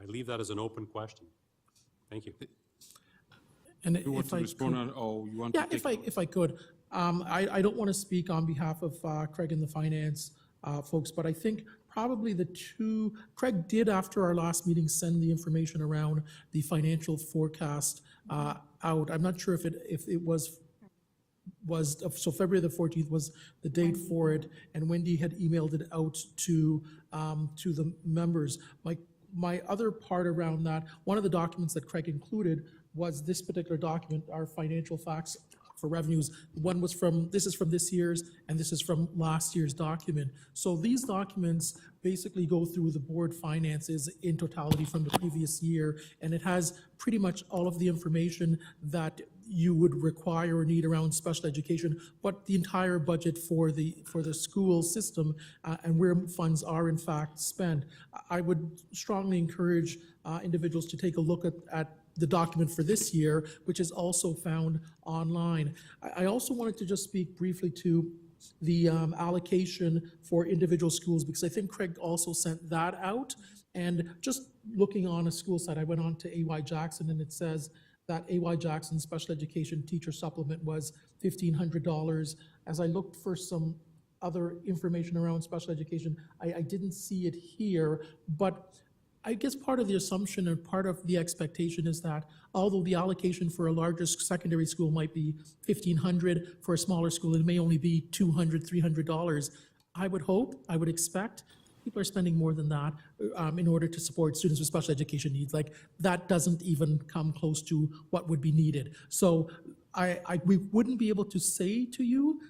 I leave that as an open question. Thank you. And You want if to I respond could- or you want Yeah, to take? if I could. I don't want to speak on behalf of Craig and the finance folks, but I think probably Craig did, after our last meeting, send the information around the financial forecast out. I'm not sure if it was, so February the 14th was the date for it, and Wendy had emailed it out to the members. My other part around that, one of the documents that Craig included was this particular document, our financial facts for revenues. One was this is from this year's, and this is from last year's document. So these documents basically go through the board finances in totality from the previous year, and it has pretty much all of the information that you would require or need around special education, but the entire budget for the school system and where funds are in fact spent. I would strongly encourage individuals to take a look at the document for this year, which is also found online. I also wanted to just speak briefly to the allocation for individual schools, because I think Craig also sent that out. And just looking on a school site, I went on to A.Y. Jackson, and it says that A.Y. Jackson special education teacher supplement was $1,500. As I looked for some other information around special education, I didn't see it here, but I guess part of the assumption and part of the expectation is that although the allocation for a larger secondary school might be $1,500, for a smaller school, it may only be $200, $300. I would hope, I would expect, people are spending more than that in order to support students with special education needs. Like, that doesn't even come close to what would be needed. So we wouldn't be able to say to you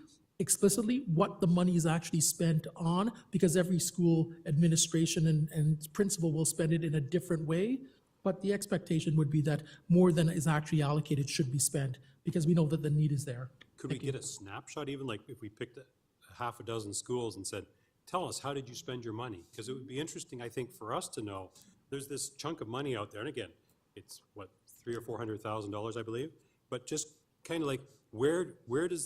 explicitly what the money is actually spent on, because every school administration and principal will spend it in a different way. But the expectation would be that more than is actually allocated should be spent, because we know that the need is there. Could we get a snapshot, even like if we picked a half a dozen schools and said, tell us, how did you spend your money? Because it would be interesting, I think, for us to know, there's this chunk of money out there, and again, it's what, $300,000 or $400,000, I believe, but just kind of like, where do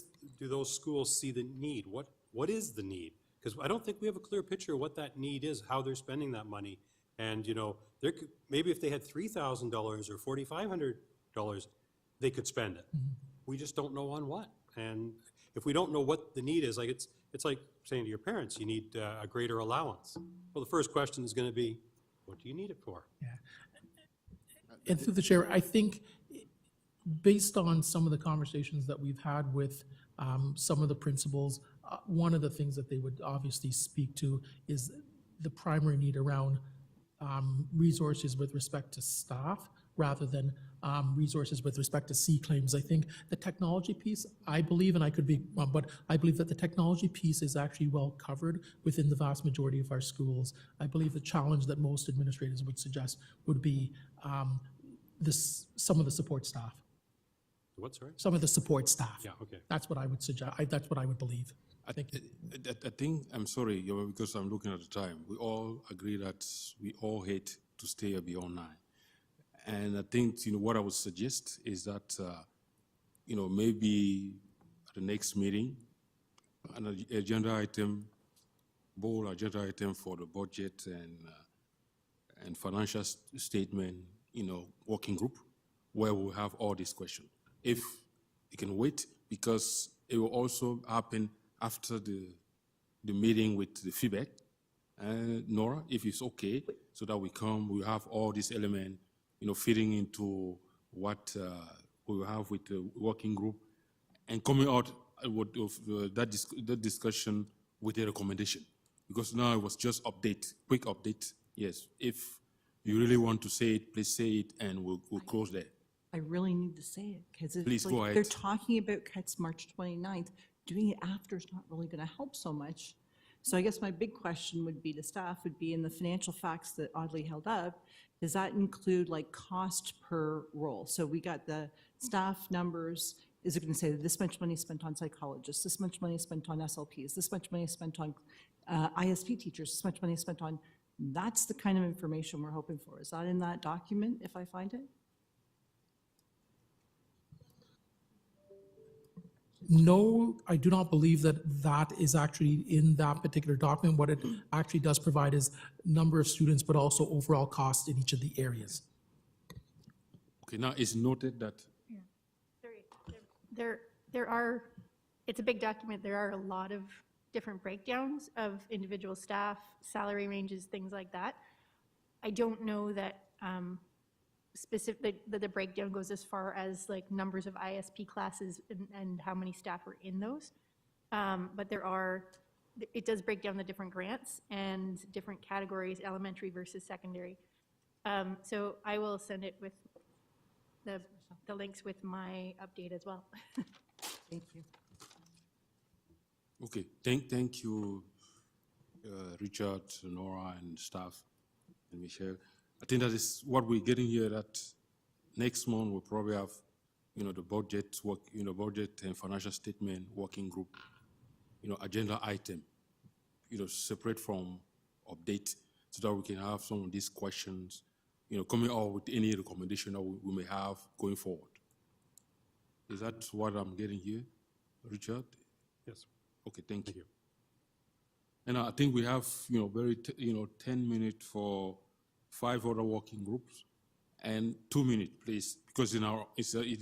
those schools see the need? What is the need? Because I don't think we have a clear picture of what that need is, how they're spending that money. And, you know, maybe if they had $3,000 or $4,500, they could spend it. We just don't know on what. And if we don't know what the need is, like it's like saying to your parents, you need a greater allowance. Well, the first question is going to be, what do you need it for? Yeah. And through the chair, I think based on some of the conversations that we've had with some of the principals, one of the things that they would obviously speak to is the primary need around resources with respect to staff rather than resources with respect to C claims. I think the technology piece, I believe, and I could be, but I believe that the technology piece is actually well covered within the vast majority of our schools. I believe the challenge that most administrators would suggest would be some of the support staff. What, sorry? Some of the support staff. Yeah, okay. That's what I would suggest. That's what I would believe. I think, I'm sorry, because I'm looking at the time. We all agree that we all hate to stay beyond 9. And I think, what I would suggest is that, maybe at the next meeting, an agenda item, bold agenda item for the budget and financial statement, working group, where we'll have all these questions. If it can wait, because it will also happen after the meeting with the feedback. Nora, if it's okay, so that we have all these elements, fitting into what we will have with the working group, and coming out with that discussion with a recommendation. Because now it was just quick update. Yes, if you really want to say it, please say it, and we'll close there. I really need to say it, because Please go ahead. they're talking about cuts March 29th. Doing it after is not really going to help so much. So I guess my big question would be to staff would be, in the financial facts that Audley held up, does that include like cost per role? So we got the staff numbers. Is it going to say that this much money is spent on psychologists, this much money is spent on SLPs, this much money is spent on ISP teachers, this much money is spent on, that's the kind of information we're hoping for. Is that in that document if I find it? No, I do not believe that that is actually in that particular document. What it actually does provide is number of students, but also overall cost in each of the areas. Okay, now it's noted that. There are, it's a big document. There are a lot of different breakdowns of individual staff, salary ranges, things like that. I don't know that specific, that the breakdown goes as far as like numbers of ISP classes and how many staff are in those. But it does break down the different grants and different categories, elementary versus secondary. So I will send it with the links with my update as well. Thank you. Okay, thank you, Richard, Nora, and staff, and Michelle. I think that is what we're getting here, that next month we'll probably have, the budget work, budget and financial statement working group, agenda item, separate from update, so that we can have some of these questions, coming out with any recommendation that we may have going forward. Is that what I'm getting here, Richard? Yes. Okay, thank you. And I think we have, 10 minutes for 5 other working groups, and 2 minutes, please, because it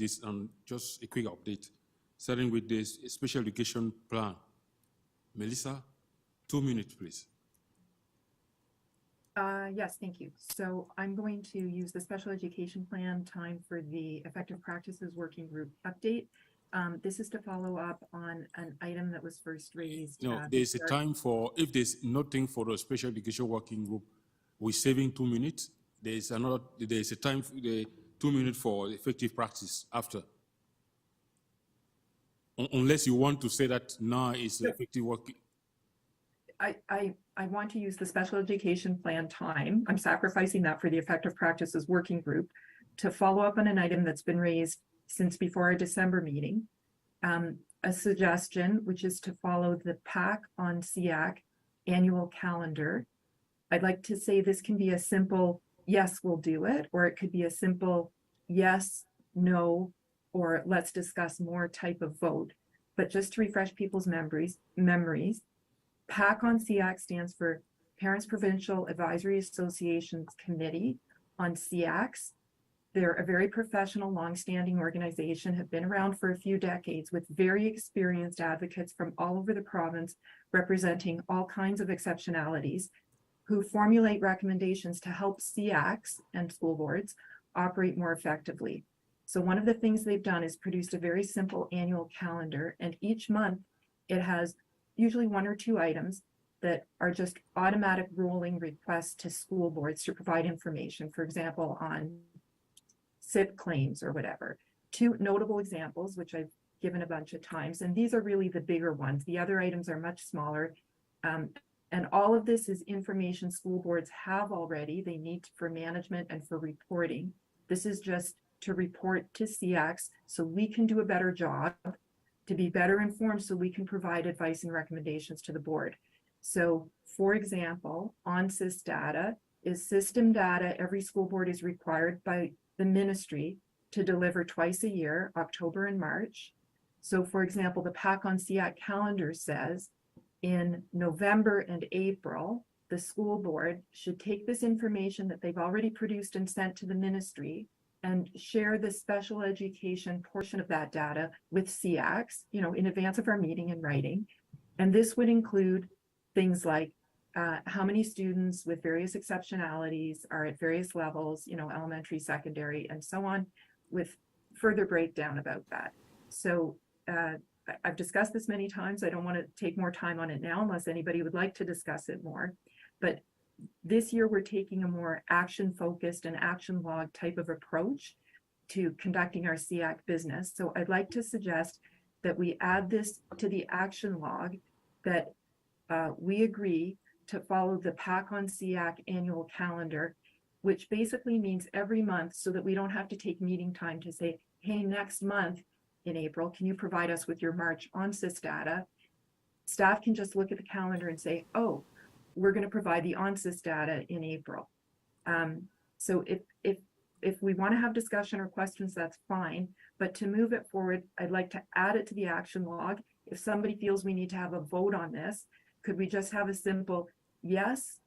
is just a quick update, starting with this special education plan. Melissa, 2 minutes, please. Yes, thank you. So I'm going to use the special education plan time for the effective practices working group update. This is to follow up on an item that was first raised. No, there's a time for, if there's nothing for the special education working group, we're saving 2 minutes. There's a time, for the 2 minutes for effective practice after. Unless you want to say that now is effective working. I want to use the special education plan time. I'm sacrificing that for the effective practices working group to follow up on an item that's been raised since before our December meeting. A suggestion, which is to follow the PAC on SEAC annual calendar. I'd like to say this can be a simple, yes, we'll do it, or it could be a simple yes, no, or let's discuss more type of vote. But just to refresh people's memories, PAC on SEAC stands for Parents Provincial Advisory Associations Committee on SEACs. They're a very professional, longstanding organization, have been around for a few decades with very experienced advocates from all over the province, representing all kinds of exceptionalities, who formulate recommendations to help SEACs and school boards operate more effectively. So one of the things they've done is produced a very simple annual calendar, and each month it has usually 1 or 2 items that are just automatic rolling requests to school boards to provide information, for example, on SIP claims or whatever. 2 notable examples, which I've given a bunch of times, and these are really the bigger ones. The other items are much smaller. And all of this is information school boards have already, they need for management and for reporting. This is just to report to SEACs so we can do a better job, to be better informed so we can provide advice and recommendations to the board. So for example, ONSYS data is system data every school board is required by the ministry to deliver twice a year, October and March. So for example, the PAC on SEAC calendar says in November and April, the school board should take this information that they've already produced and sent to the ministry and share the special education portion of that data with SEACs, in advance of our meeting in writing. And this would include things like how many students with various exceptionalities are at various levels, elementary, secondary, and so on, with further breakdown about that. So I've discussed this many times. I don't want to take more time on it now unless anybody would like to discuss it more. But this year, we're taking a more action-focused and action log type of approach to conducting our SEAC business. So I'd like to suggest that we add this to the action log, that we agree to follow the PAC on SEAC annual calendar, which basically means every month, so that we don't have to take meeting time to say, hey, next month in April, can you provide us with your March ONSYS data? Staff can just look at the calendar and say, oh, we're going to provide the ONSYS data in April. So if we want to have discussion or questions, that's fine. But to move it forward, I'd like to add it to the action log. If somebody feels we need to have a vote on this, could we just have a simple yes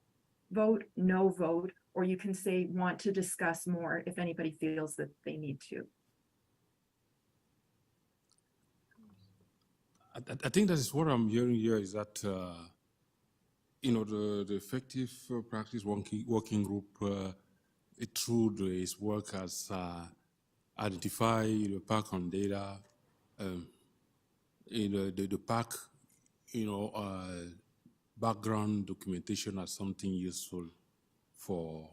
vote, no vote, or you can say want to discuss more if anybody feels that they need to. I think that is what I'm hearing here is that, the effective practice working group, through its work has identified the PAC on data, the PAC, background documentation as something useful for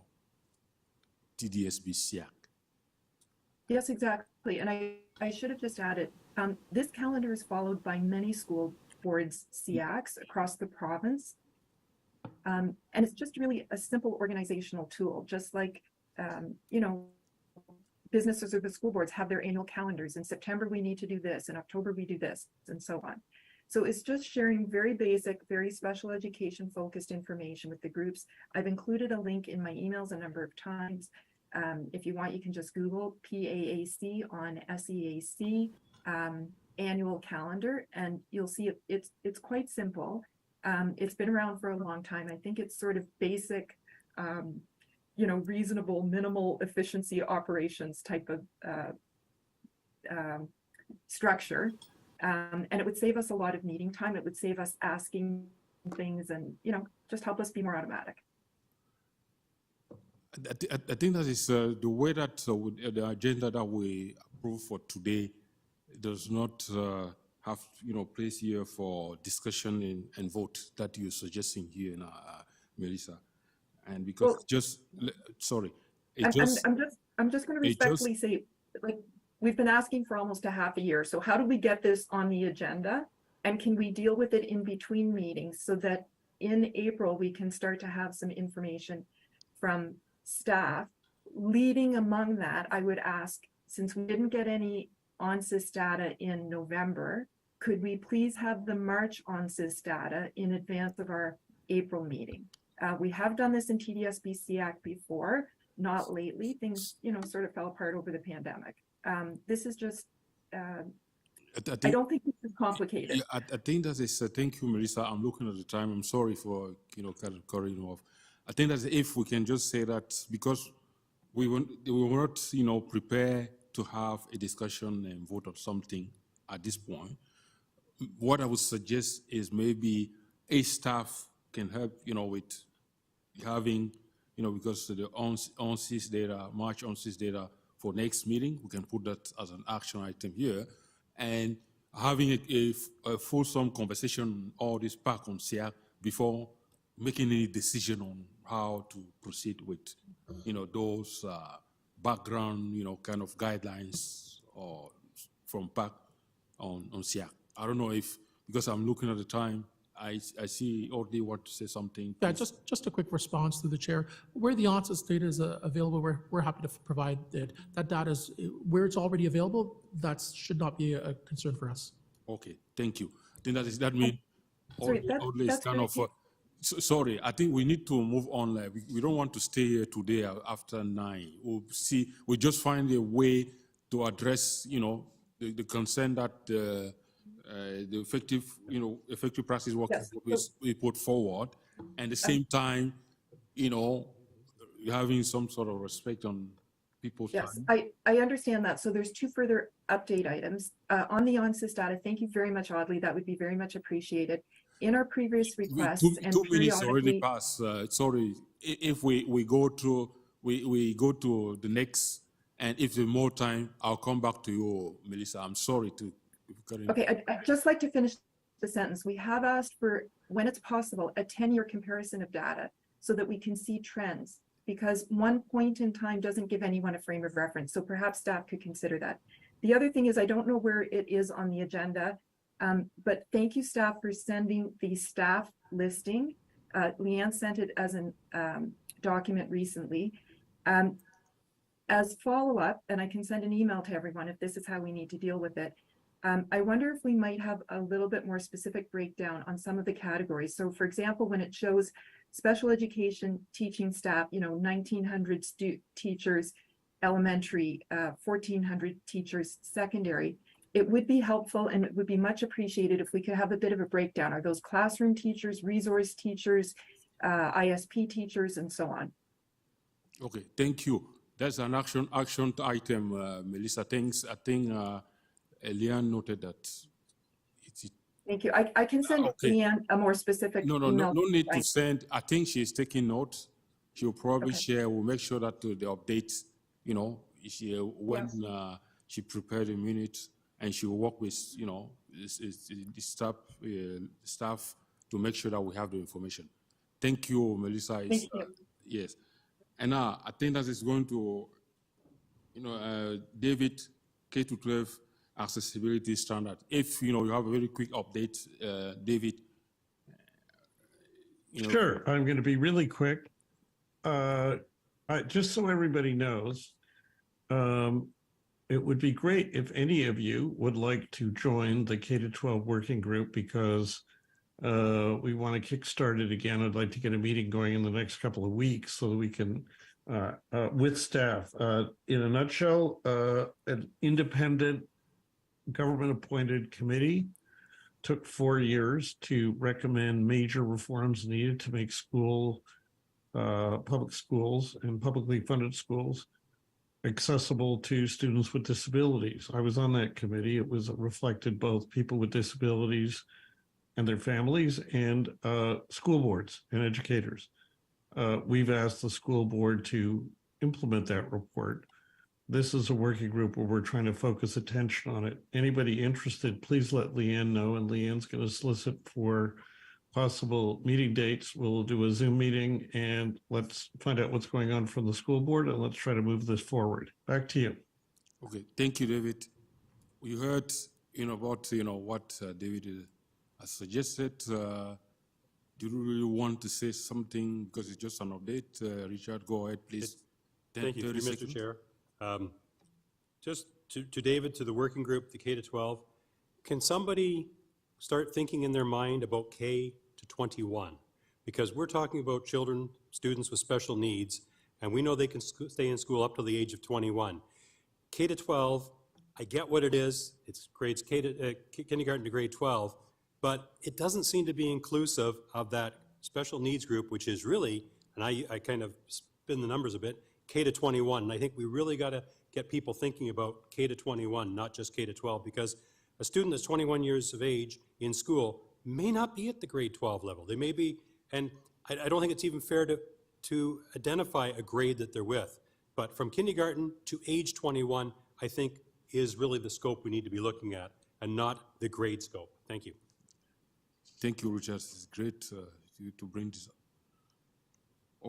TDSB SEAC. Yes, exactly. And I should have just added, this calendar is followed by many school boards SEACs across the province. And it's just really a simple organizational tool, just like, businesses or the school boards have their annual calendars. In September, we need to do this. In October, we do this, and so on. So it's just sharing very basic, very special education focused information with the groups. I've included a link in my emails a number of times. If you want, you can just Google PAAC on SEAC annual calendar, and you'll see it's quite simple. It's been around for a long time. I think it's sort of basic, reasonable, minimal efficiency operations type of structure. And it would save us a lot of meeting time. It would save us asking things and, just help us be more automatic. I think that is the way that the agenda that we approve for today does not have, place here for discussion and vote that you're suggesting here, Melissa. And because sorry, I'm just going to it just- respectfully say, like, we've been asking for almost a half a year. So how do we get this on the agenda? And can we deal with it in between meetings so that in April, we can start to have some information from staff? Leading among that, I would ask, since we didn't get any ONSYS data in November, could we please have the March ONSYS data in advance of our April meeting? We have done this in TDSB Act before, not lately. Things, sort of fell apart over the pandemic. This is just, I don't think this is complicated. Yeah, I think that is, thank you, Melissa. I'm looking at the time. I'm sorry for, kind of cutting you off. I think that if we can just say that because we were not, prepare to have a discussion and vote on something at this point, what I would suggest is maybe a staff can help, with having, because the ONSYS data, March ONSYS data for next meeting, we can put that as an action item here, and having a fulsome conversation on all this back on SIAC before making any decision on how to proceed with, those background, kind of guidelines or from back on SIAC. I don't know if, because I'm looking at the time, I see Audrey want to say something. Yeah, just a quick response to the chair. Where the ONSYS data is available, we're happy to provide it. That data is, where it's already available, that should not be a concern for us. Okay, thank you. Then that means Sorry, Audrey is that's kind very of, sorry, I think we need to move on. Like, we don't want to stay here today after 9. We'll see, we just find a way to address, the concern that the effective, effective practice work we put forward, and at the same time, having some sort of respect on people's time. I understand that. So there's 2 further update items. On the ONSYS data, thank you very much, Audley. That would be very much appreciated. In our previous requests, Two minutes already passed. Sorry, if we go to we go to the next, and if there's more time, I'll come back to you, Melissa. I'm sorry to. Okay, I'd just like to finish the sentence. We have asked for, when it's possible, a 10-year comparison of data so that we can see trends, because one point in time doesn't give anyone a frame of reference. So perhaps staff could consider that. The other thing is, I don't know where it is on the agenda, but thank you, staff, for sending the staff listing. Leanne sent it as a document recently. As follow-up, and I can send an email to everyone if this is how we need to deal with it, I wonder if we might have a little bit more specific breakdown on some of the categories. So for example, when it shows special education teaching staff, 1,900 teachers, elementary, 1,400 teachers, secondary, it would be helpful and it would be much appreciated if we could have a bit of a breakdown. Are those classroom teachers, resource teachers, ISP teachers, and so on? Okay, thank you. That's an action item, Melissa. Thanks. I think Leanne noted that. Thank you. I can send Leanne a more specific No email. need to send. I think she's taking notes. She'll probably share. We'll make sure that the updates, when she prepared the minutes, and she'll work with, the staff to make sure that we have the information. Thank you, Melissa. Thank you. Yes. And now I think that is going to, David, K-12 accessibility standard. If, you have a very quick update, David. Sure, I'm going to be really quick. Just so everybody knows, it would be great if any of you would like to join the K-12 working group, because we want to kickstart it again. I'd like to get a meeting going in the next couple of weeks so that we can, with staff. In a nutshell, an independent government-appointed committee took 4 years to recommend major reforms needed to make public schools and publicly funded schools accessible to students with disabilities. I was on that committee. It reflected both people with disabilities and their families, and school boards and educators. we've asked the school board to implement that report. This is a working group where we're trying to focus attention on it. Anybody interested, please let Leanne know, and Leanne's going to solicit for possible meeting dates. We'll do a Zoom meeting and let's find out what's going on from the school board and let's try to move this forward. Back to you. Okay, thank you, David. We heard, about, what David has suggested. Do you really want to say something because it's just an update? Richard, go ahead, please. Thank you, 30 Mr. seconds. Chair. Just to David, to the working group, the K-12, can somebody start thinking in their mind about K-21? Because we're talking about children, students with special needs, and we know they can stay in school up to the age of 21. K-12, I get what it is. It's grades kindergarten to grade 12, but it doesn't seem to be inclusive of that special needs group, which is really, and I kind of spin the numbers a bit, K-21. And I think we really got to get people thinking about K-21, not just K-12, because a student that's 21 years of age in school may not be at the grade 12 level. They may be, and I don't think it's even fair to identify a grade that they're with. But from kindergarten to age 21, I think is really the scope we need to be looking at and not the grade scope. Thank you. Thank you, Richard. It's great to bring this up.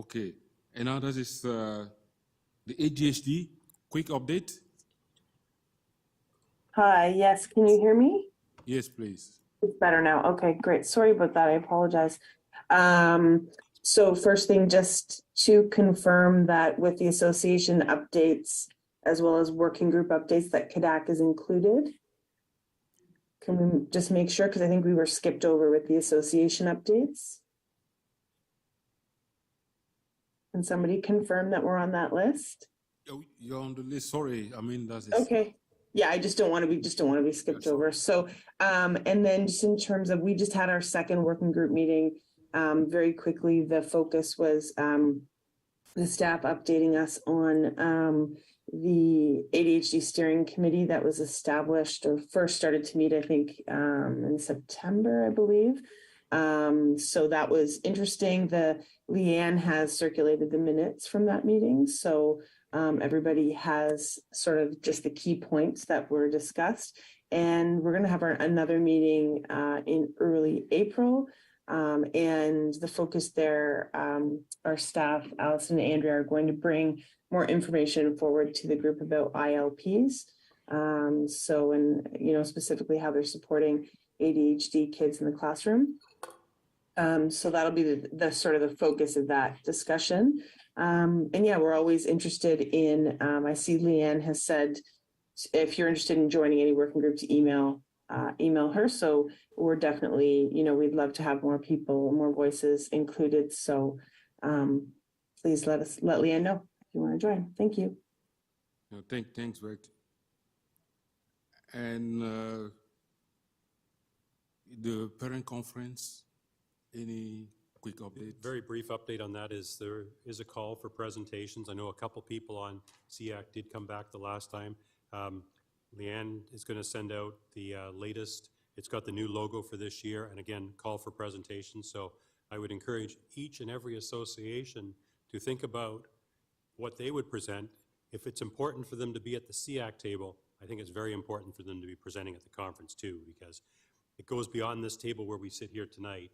Okay, and now that is the ADHD quick update. Hi, yes, can you hear me? Yes, please. It's better now. Okay, great. Sorry about that. I apologize. So first thing, just to confirm that with the association updates, as well as working group updates, that KDAC is included. Can we just make sure, because I think we were skipped over with the association updates. Can somebody confirm that we're on that list? Oh, you're on the list. Sorry, I mean that is Okay. Yeah, I just don't want to be skipped over. So, and then just in terms of, we just had our second working group meeting. Very quickly, the focus was the staff updating us on the ADHD steering committee that was established or first started to meet, I think, in September, I believe. So that was interesting. Leanne has circulated the minutes from that meeting. So everybody has sort of just the key points that were discussed. And we're going to have another meeting in early April. And the focus there, our staff, Allison and Andrea, are going to bring more information forward to the group about ILPs. So, and, specifically how they're supporting ADHD kids in the classroom. So that'll be the sort of the focus of that discussion. And yeah, we're always interested in, I see Leanne has said, if you're interested in joining any working group to email her. So we're definitely, we'd love to have more people, more voices included. So please let Leanne know if you want to join. Thank you. No, thanks, Greg. And the parent conference, any quick update? Very brief update on that is there is a call for presentations. I know a couple people on SEAC did come back the last time. Leanne is going to send out the latest. It's got the new logo for this year, and again, call for presentations. So I would encourage each and every association to think about what they would present. If it's important for them to be at the SEAC table, I think it's very important for them to be presenting at the conference too, because it goes beyond this table where we sit here tonight.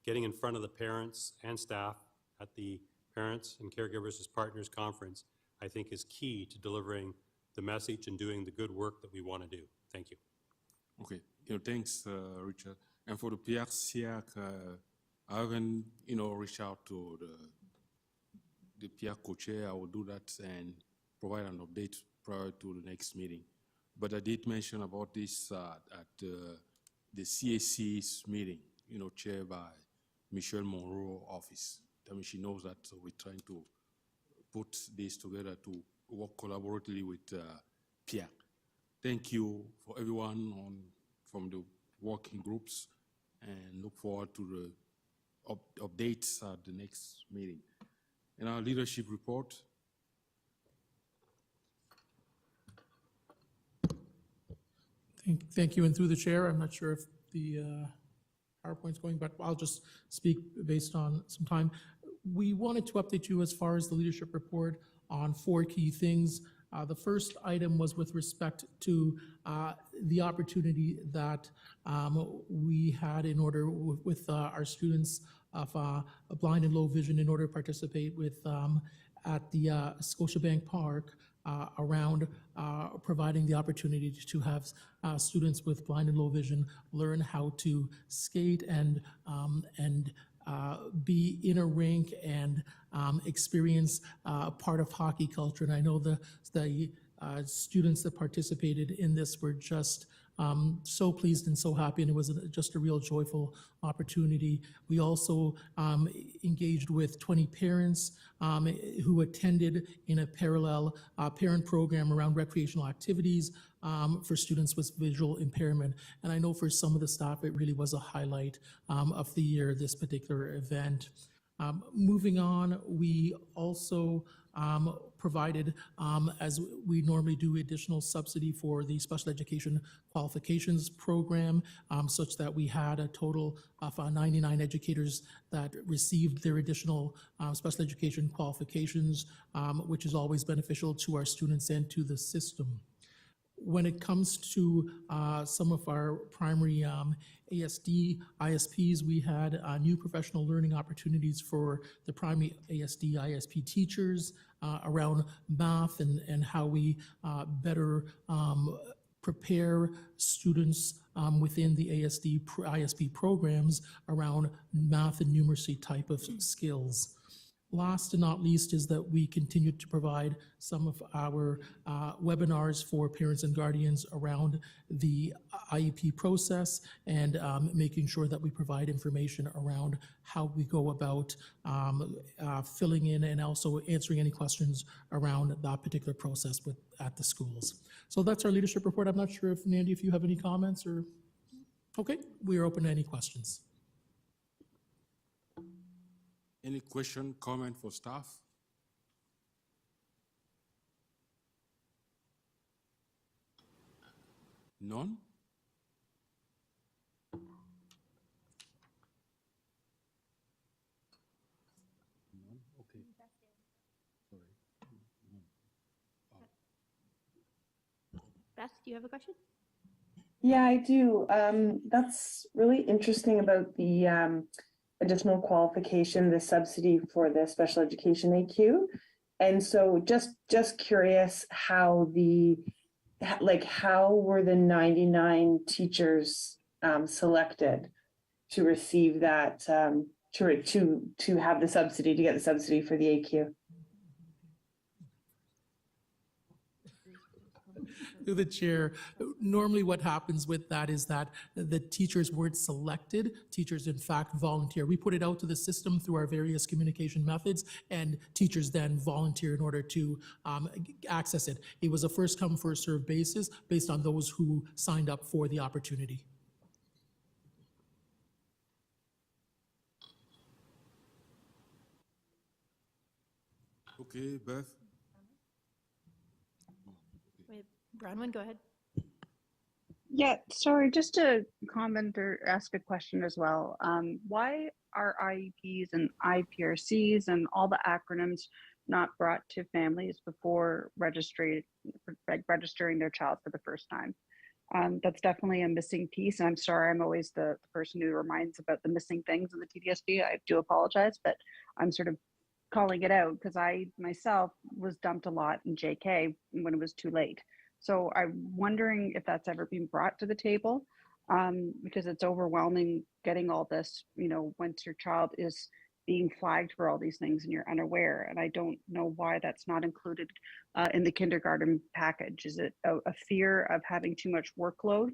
Getting in front of the parents and staff at the Parents and Caregivers as Partners Conference, I think is key to delivering the message and doing the good work that we want to do. Thank you. Okay, thanks, Richard. And for the PIAC, I haven't, reached out to the PIAC co-chair. I will do that and provide an update prior to the next meeting. But I did mention about this at the CAC's meeting, chaired by Michelle Monroe office. I mean, she knows that, so we're trying to put this together to work collaboratively with PIAC. Thank you for everyone from the working groups, and look forward to the updates at the next meeting. And our leadership report. Thank you, and through the chair, I'm not sure if the PowerPoint's going, but I'll just speak based on some time. we wanted to update you as far as the leadership report on 4 key things. The first item was with respect to the opportunity that we had in order with our students of blind and low vision in order to participate with at the Scotiabank Park around providing the opportunity to have students with blind and low vision learn how to skate and be in a rink and experience part of hockey culture. And I know the students that participated in this were just so pleased and so happy, and it was just a real joyful opportunity. We also engaged with 20 parents who attended in a parallel parent program around recreational activities for students with visual impairment. And I know for some of the staff, it really was a highlight of the year, this particular event. Moving on, we also provided, as we normally do, additional subsidy for the special education qualifications program, such that we had a total of 99 educators that received their additional special education qualifications, which is always beneficial to our students and to the system. When it comes to some of our primary ASD ISPs, we had new professional learning opportunities for the primary ASD ISP teachers around math and how we better prepare students within the ISP programs around math and numeracy type of skills. Last and not least is that we continue to provide some of our webinars for parents and guardians around the IEP process and making sure that we provide information around how we go about filling in and also answering any questions around that particular process at the schools. So that's our leadership report. I'm not sure if, Nandy, if you have any comments or... Okay, we are open to any questions. Any question, comment for staff? None? None? Okay. Sorry. Beth, do you have a question? Yeah, I do. That's really interesting about the additional qualification, the subsidy for the special education AQ. And so just curious how how were the 99 teachers selected to receive that, to have the subsidy, to get the subsidy for the AQ? Through the chair, normally what happens with that is that the teachers weren't selected. Teachers, in fact, volunteer. We put it out to the system through our various communication methods, and teachers then volunteer in order to access it. It was a first come, first served basis based on those who signed up for the opportunity. Okay, Beth? Bronwyn, go ahead. Yeah, sorry, just to comment or ask a question as well. Why are IEPs and IPRCs and all the acronyms not brought to families before registering their child for the first time? That's definitely a missing piece. And I'm sorry, I'm always the person who reminds about the missing things in the TDSB. I do apologize, but I'm sort of calling it out because I myself was dumped a lot in JK when it was too late. So I'm wondering if that's ever been brought to the table, because it's overwhelming getting all this, once your child is being flagged for all these things and you're unaware. And I don't know why that's not included in the kindergarten package. Is it a fear of having too much workload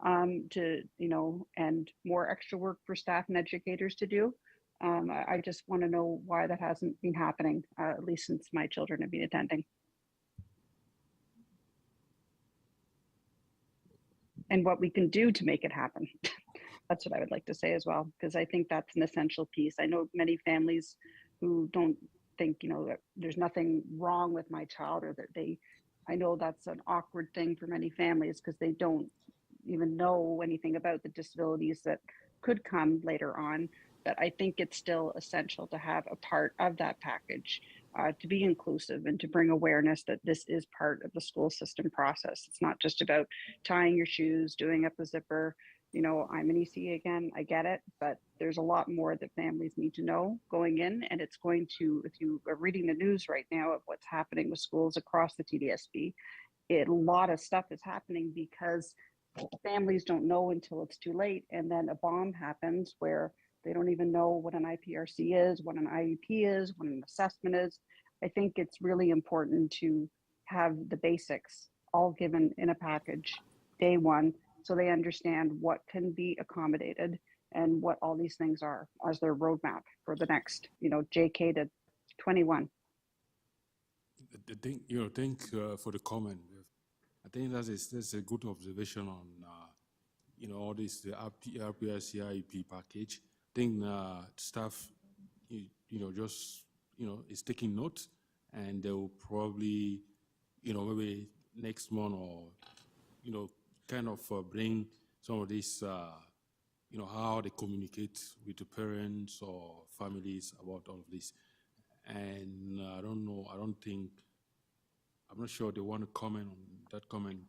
and more extra work for staff and educators to do? I just want to know why that hasn't been happening, at least since my children have been attending. And what we can do to make it happen. That's what I would like to say as well, because I think that's an essential piece. I know many families who don't think, that there's nothing wrong with my child, or that I know that's an awkward thing for many families because they don't even know anything about the disabilities that could come later on. But I think it's still essential to have a part of that package to be inclusive and to bring awareness that this is part of the school system process. It's not just about tying your shoes, doing up a zipper. You know, I'm an EC again, I get it, but there's a lot more that families need to know going in. And it's going to, if you are reading the news right now of what's happening with schools across the TDSB, a lot of stuff is happening because families don't know until it's too late. And then a bomb happens where they don't even know what an IPRC is, what an IEP is, what an assessment is. I think it's really important to have the basics all given in a package day one, so they understand what can be accommodated and what all these things are as their roadmap for the next, you know, JK to 21. Thank for the comment. I think that's a good observation on, all this, the RPRC IEP package. I think staff, is taking note, and they will probably, maybe next month or, kind of bring some of this, how they communicate with the parents or families about all of this. And I don't know, I'm not sure they want to comment on that comment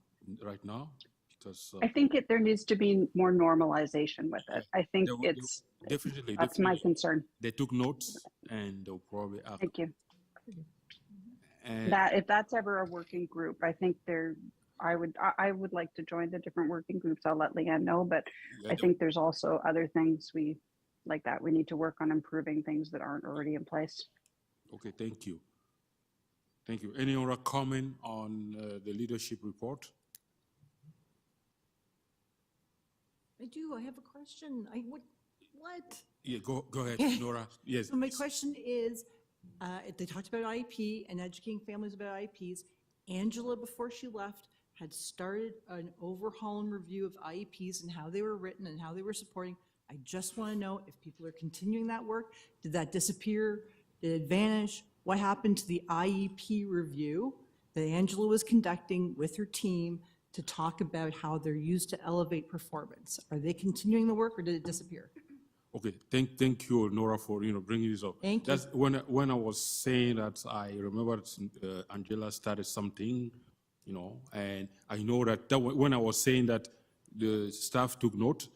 right now, because. I think there needs to be more normalization with it. I think that's my concern. They took notes, and they'll probably act. Thank you. And That if that's ever a working group, I think I would like to join the different working groups. I'll let Leanne know, but I think there's also other things we need to work on improving things that aren't already in place. Okay, thank you. Thank you. Any other comment on the leadership report? I do. I have a question. What? Yeah, go ahead, Nora. Yes. So my question is, they talked about IEP and educating families about IEPs. Angela, before she left, had started an overhaul and review of IEPs and how they were written and how they were supporting. I just want to know if people are continuing that work. Did that disappear? Did it vanish? What happened to the IEP review that Angela was conducting with her team to talk about how they're used to elevate performance? Are they continuing the work, or did it disappear? Okay, thank you, Nora, for bringing this up. Thank you. That's when I was saying that I remember Angela started something, and I know that when I was saying that the staff took note,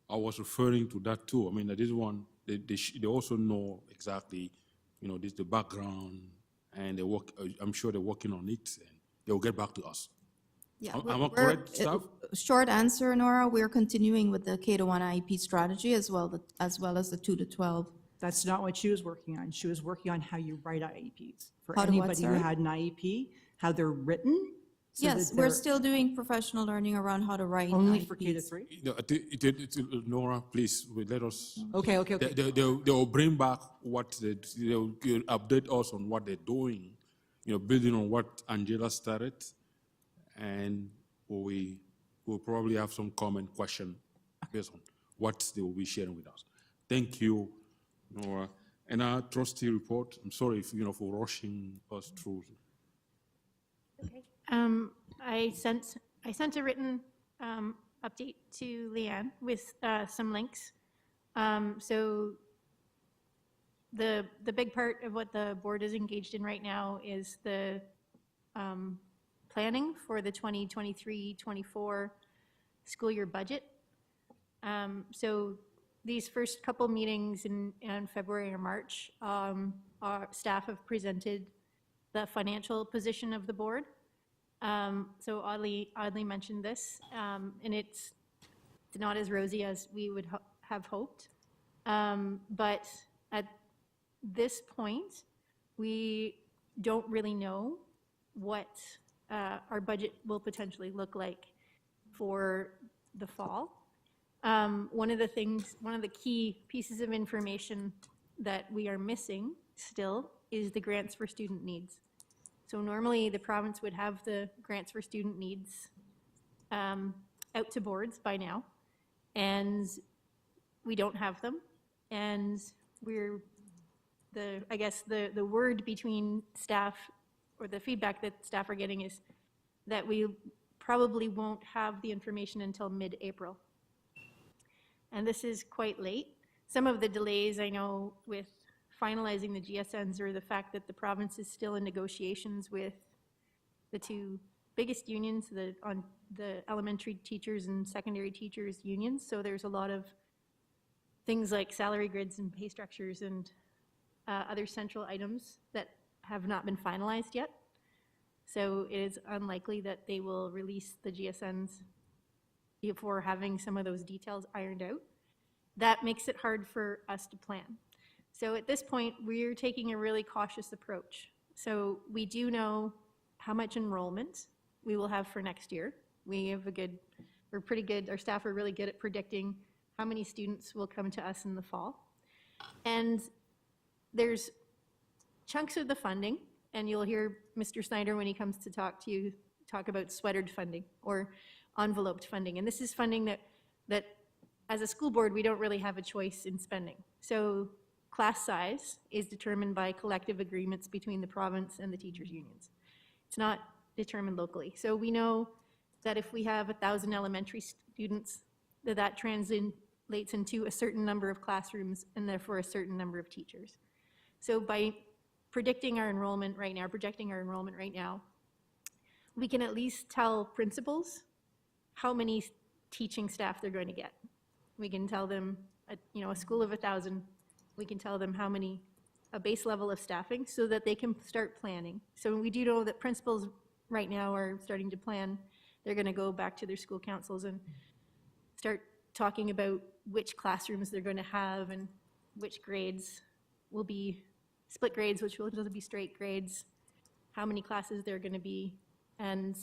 I was referring to that too. I mean, this one they also know exactly, this the background, and they work. I'm sure they're working on it, and they'll get back to us. Yeah, Am I correct, staff? Short answer, Nora, we're continuing with the K-1 IEP strategy as well as the 2 to 12. That's not what she was working on. She was working on how you write IEPs. For How to what, anybody who sorry? had an IEP, how they're written. so Yes, that we're they're still doing professional learning around how to write Only for K to IEPs. 3? Nora, please let us. Okay. They'll bring back they'll update us on what they're doing, building on what Angela started, and we'll probably have some comment question based on what they will be sharing with us. Thank you, Nora. And our trustee report, I'm sorry if, for rushing us through. Okay. I sent a written update to Leanne with some links. So the big part of what the board is engaged in right now is the planning for the 2023-24 school year budget. So these first couple meetings in February or March, our staff have presented the financial position of the board. So Audley mentioned this, and it's not as rosy as we would have hoped. But at this point, we don't really know what our budget will potentially look like for the fall. One of the key pieces of information that we are missing still is the grants for student needs. So normally the province would have the grants for student needs out to boards by now, and we don't have them. And I guess the word between staff, or the feedback that staff are getting, is that we probably won't have the information until mid-April. And this is quite late. some of the delays I know with finalizing the GSNs are the fact that the province is still in negotiations with the two biggest unions, the elementary teachers and secondary teachers unions. So there's a lot of things like salary grids and pay structures and other central items that have not been finalized yet. So it is unlikely that they will release the GSNs before having some of those details ironed out. That makes it hard for us to plan. So at this point, we're taking a really cautious approach. So we do know how much enrollment we will have for next year. We're pretty good, our staff are really good at predicting how many students will come to us in the fall. And there's chunks of the funding, and you'll hear Mr. Snyder when he comes to talk to you, talk about sweatered funding or enveloped funding. And this is funding that as a school board, we don't really have a choice in spending. So class size is determined by collective agreements between the province and the teachers' unions. It's not determined locally. So we know that if we have 1,000 elementary students, that translates into a certain number of classrooms and therefore a certain number of teachers. So by projecting our enrollment right now, we can at least tell principals how many teaching staff they're going to get. We can tell them, a school of 1,000, we can tell them how many, a base level of staffing so that they can start planning. So we do know that principals right now are starting to plan. They're going to go back to their school councils and start talking about which classrooms they're going to have and which grades will be split grades, which will be straight grades, how many classes there are going to be, and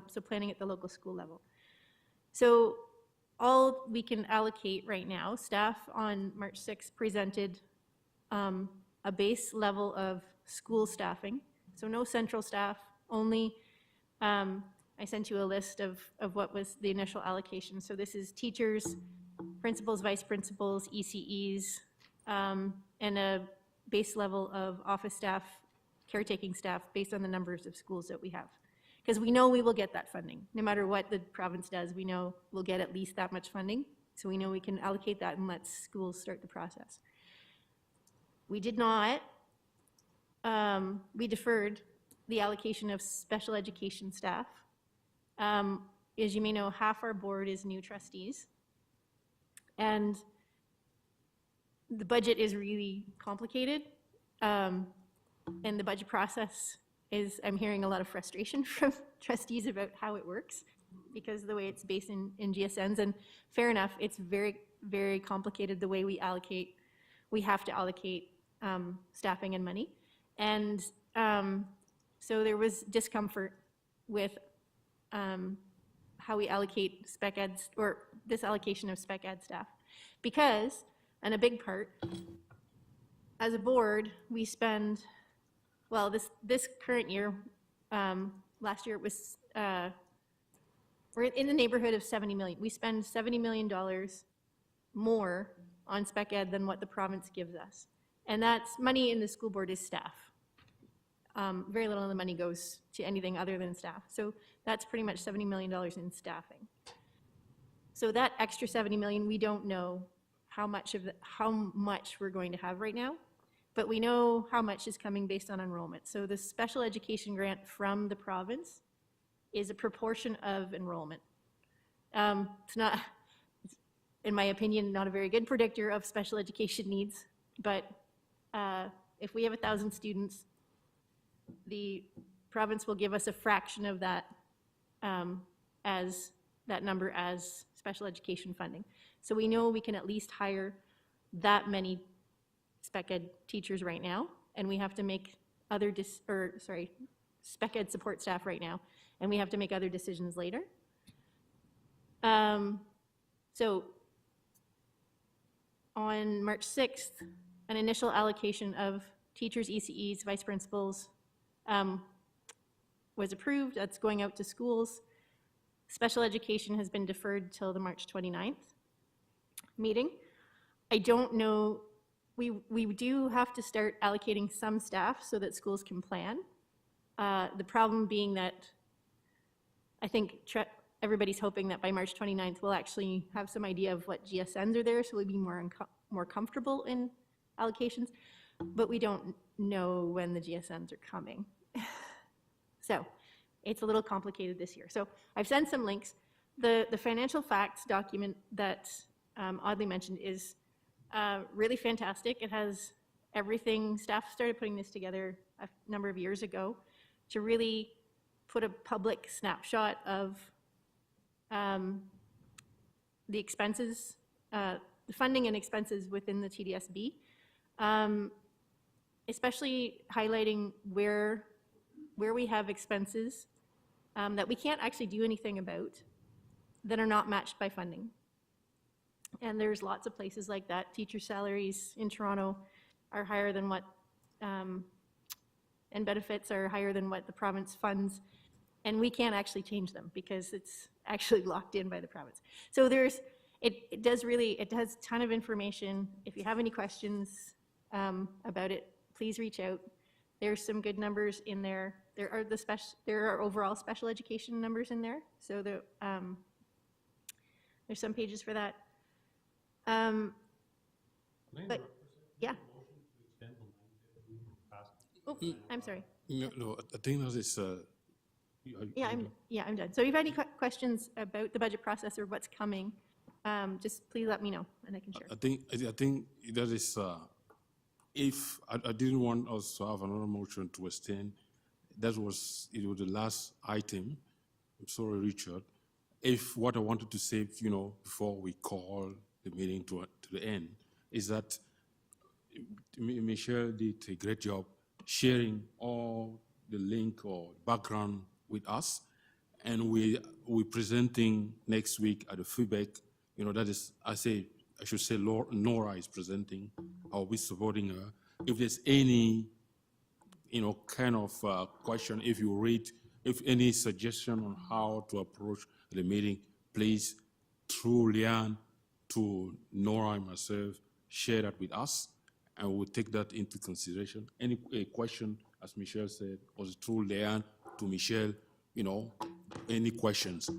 so planning at the local school level. So all we can allocate right now, staff on March 6th presented a base level of school staffing, so no central staff, only, I sent you a list of what was the initial allocation. So this is teachers, principals, vice principals, ECEs, and a base level of office staff, caretaking staff, based on the numbers of schools that we have. Because we know we will get that funding. No matter what the province does, we know we'll get at least that much funding. So we know we can allocate that and let schools start the process. We did not, we deferred the allocation of special education staff. As you may know, half our board is new trustees. And the budget is really complicated. And the budget process is, I'm hearing a lot of frustration from trustees about how it works because of the way it's based in GSNs. And fair enough, it's very, very complicated the way we allocate. We have to allocate staffing and money. And so there was discomfort with how we allocate spec ed, or this allocation of spec ed staff. Because, and a big part, as a board, we spend, well, this current year, last year it was, we're in the neighborhood of 70 million. We spend $70 million more on spec ed than what the province gives us. And that's money in the school board is staff. Very little of the money goes to anything other than staff. So that's pretty much $70 million in staffing. So that extra 70 million, we don't know how much we're going to have right now, but we know how much is coming based on enrollment. So the special education grant from the province is a proportion of enrollment. It's not, in my opinion, not a very good predictor of special education needs, but if we have 1,000 students, the province will give us a fraction of that as that number as special education funding. So we know we can at least hire that many spec ed teachers right now, and we have to make other spec ed support staff right now, and we have to make other decisions later. So on March 6th, an initial allocation of teachers, ECEs, vice principals was approved. That's going out to schools. Special education has been deferred till the March 29th meeting. I don't know, we do have to start allocating some staff so that schools can plan. The problem being that I think everybody's hoping that by March 29th we'll actually have some idea of what GSNs are there, so we'll be more more comfortable in allocations, but we don't know when the GSNs are coming. So it's a little complicated this year. So I've sent some links. The financial facts document that Audley mentioned is really fantastic. It has everything. Staff started putting this together a number of years ago to really put a public snapshot of the expenses, the funding and expenses within the TDSB, especially highlighting where we have expenses that we can't actually do anything about that are not matched by funding. And there's lots of places like that. Teacher salaries in Toronto are higher than what, and benefits are higher than what the province funds. And we can't actually change them because it's actually locked in by the province. So there's, it does a ton of information. If you have any questions about it, please reach out. There's some good numbers in there. There are overall special education numbers in there. So there's some pages for that. But yeah. Oh, I'm sorry. No, I think that is. Yeah, I'm done. So if you have any questions about the budget process or what's coming, just please let me know and I can share. I think that is. If I didn't want us to have another motion to extend, it was the last item. I'm sorry, Richard. If what I wanted to say, before we call the meeting to the end, is that Michelle did a great job sharing all the link or background with us, and we're presenting next week at the feedback. That is, I should say Nora is presenting. I'll be supporting her. If there's any, kind of question, if any suggestion on how to approach the meeting, please, through Leanne to Nora and myself, share that with us, and we'll take that into consideration. Any question, as Michelle said, was through Leanne to Michelle, any questions.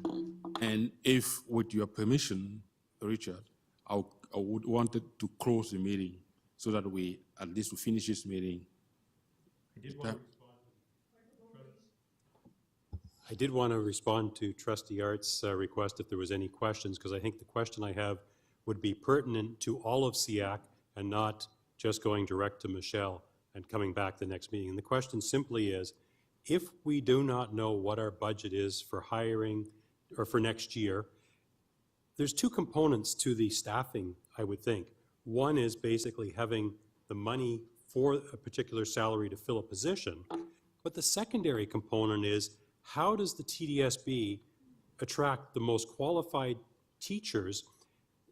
And if, with your permission, Richard, I would wanted to close the meeting so that we at least finish this meeting. I did want to respond to Trustee Art's request if there was any questions, because I think the question I have would be pertinent to all of SEAC and not just going direct to Michelle and coming back the next meeting. And the question simply is, if we do not know what our budget is for hiring or for next year, there's two components to the staffing, I would think. One is basically having the money for a particular salary to fill a position. But the secondary component is, how does the TDSB attract the most qualified teachers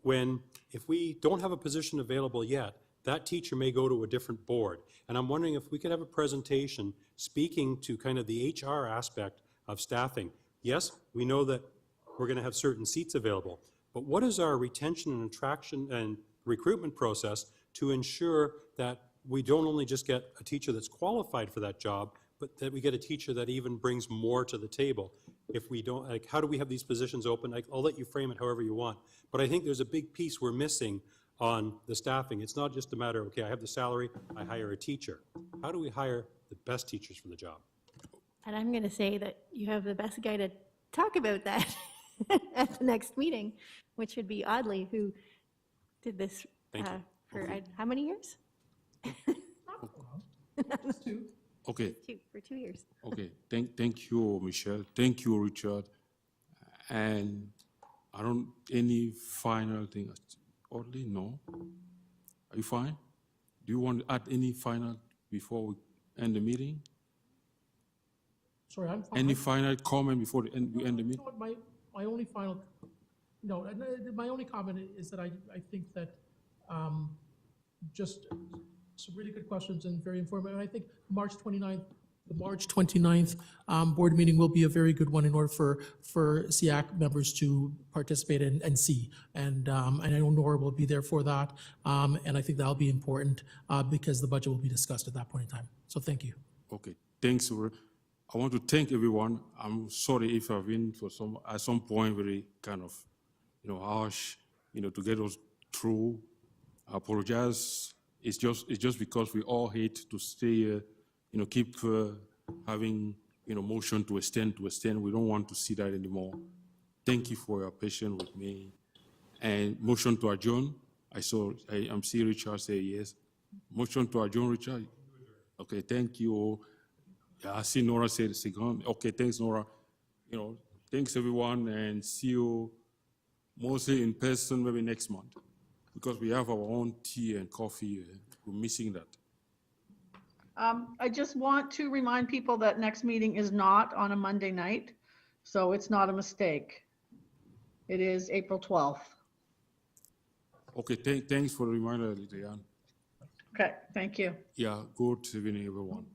when, if we don't have a position available yet, that teacher may go to a different board? And I'm wondering if we could have a presentation speaking to kind of the HR aspect of staffing. Yes, we know that we're going to have certain seats available, but what is our retention and attraction and recruitment process to ensure that we don't only just get a teacher that's qualified for that job, but that we get a teacher that even brings more to the table? If we don't, how do we have these positions open? I'll let you frame it however you want, but I think there's a big piece we're missing on the staffing. It's not just a matter of, okay, I have the salary, I hire a teacher. How do we hire the best teachers for the job? And I'm going to say that you have the best guy to talk about that at the next meeting, which would be Audley, who did this for how many years? Okay. For 2 years. Okay. Thank you, Michelle. Thank you, Richard. And any final thing? Audley, no? Are you fine? Do you want to add any final before we end the meeting? Sorry, I'm fine. Any final comment before we end the meeting? My only final, my only comment is that I think that just some really good questions and very informative. And I think the March 29th board meeting will be a very good one in order for SEAC members to participate and see. And I know Nora will be there for that. And I think that'll be important because the budget will be discussed at that point in time. So thank you. Okay, thanks. I want to thank everyone. I'm sorry if I've been at some point very kind of, harsh, to get us through I apologize. It's just because we all hate to stay, keep having, motion to extend. We don't want to see that anymore. Thank you for your patience with me. And motion to adjourn. I'm seeing Richard say yes. Motion to adjourn, Richard. Okay, thank you. I see Nora say the second. Okay, thanks, Nora. Thanks everyone, and see you mostly in person maybe next month, because we have our own tea and coffee. We're missing that. I just want to remind people that next meeting is not on a Monday night, so it's not a mistake. It is April 12th. Okay, thanks for the reminder, Leanne. Okay, thank you. Yeah, good evening, everyone.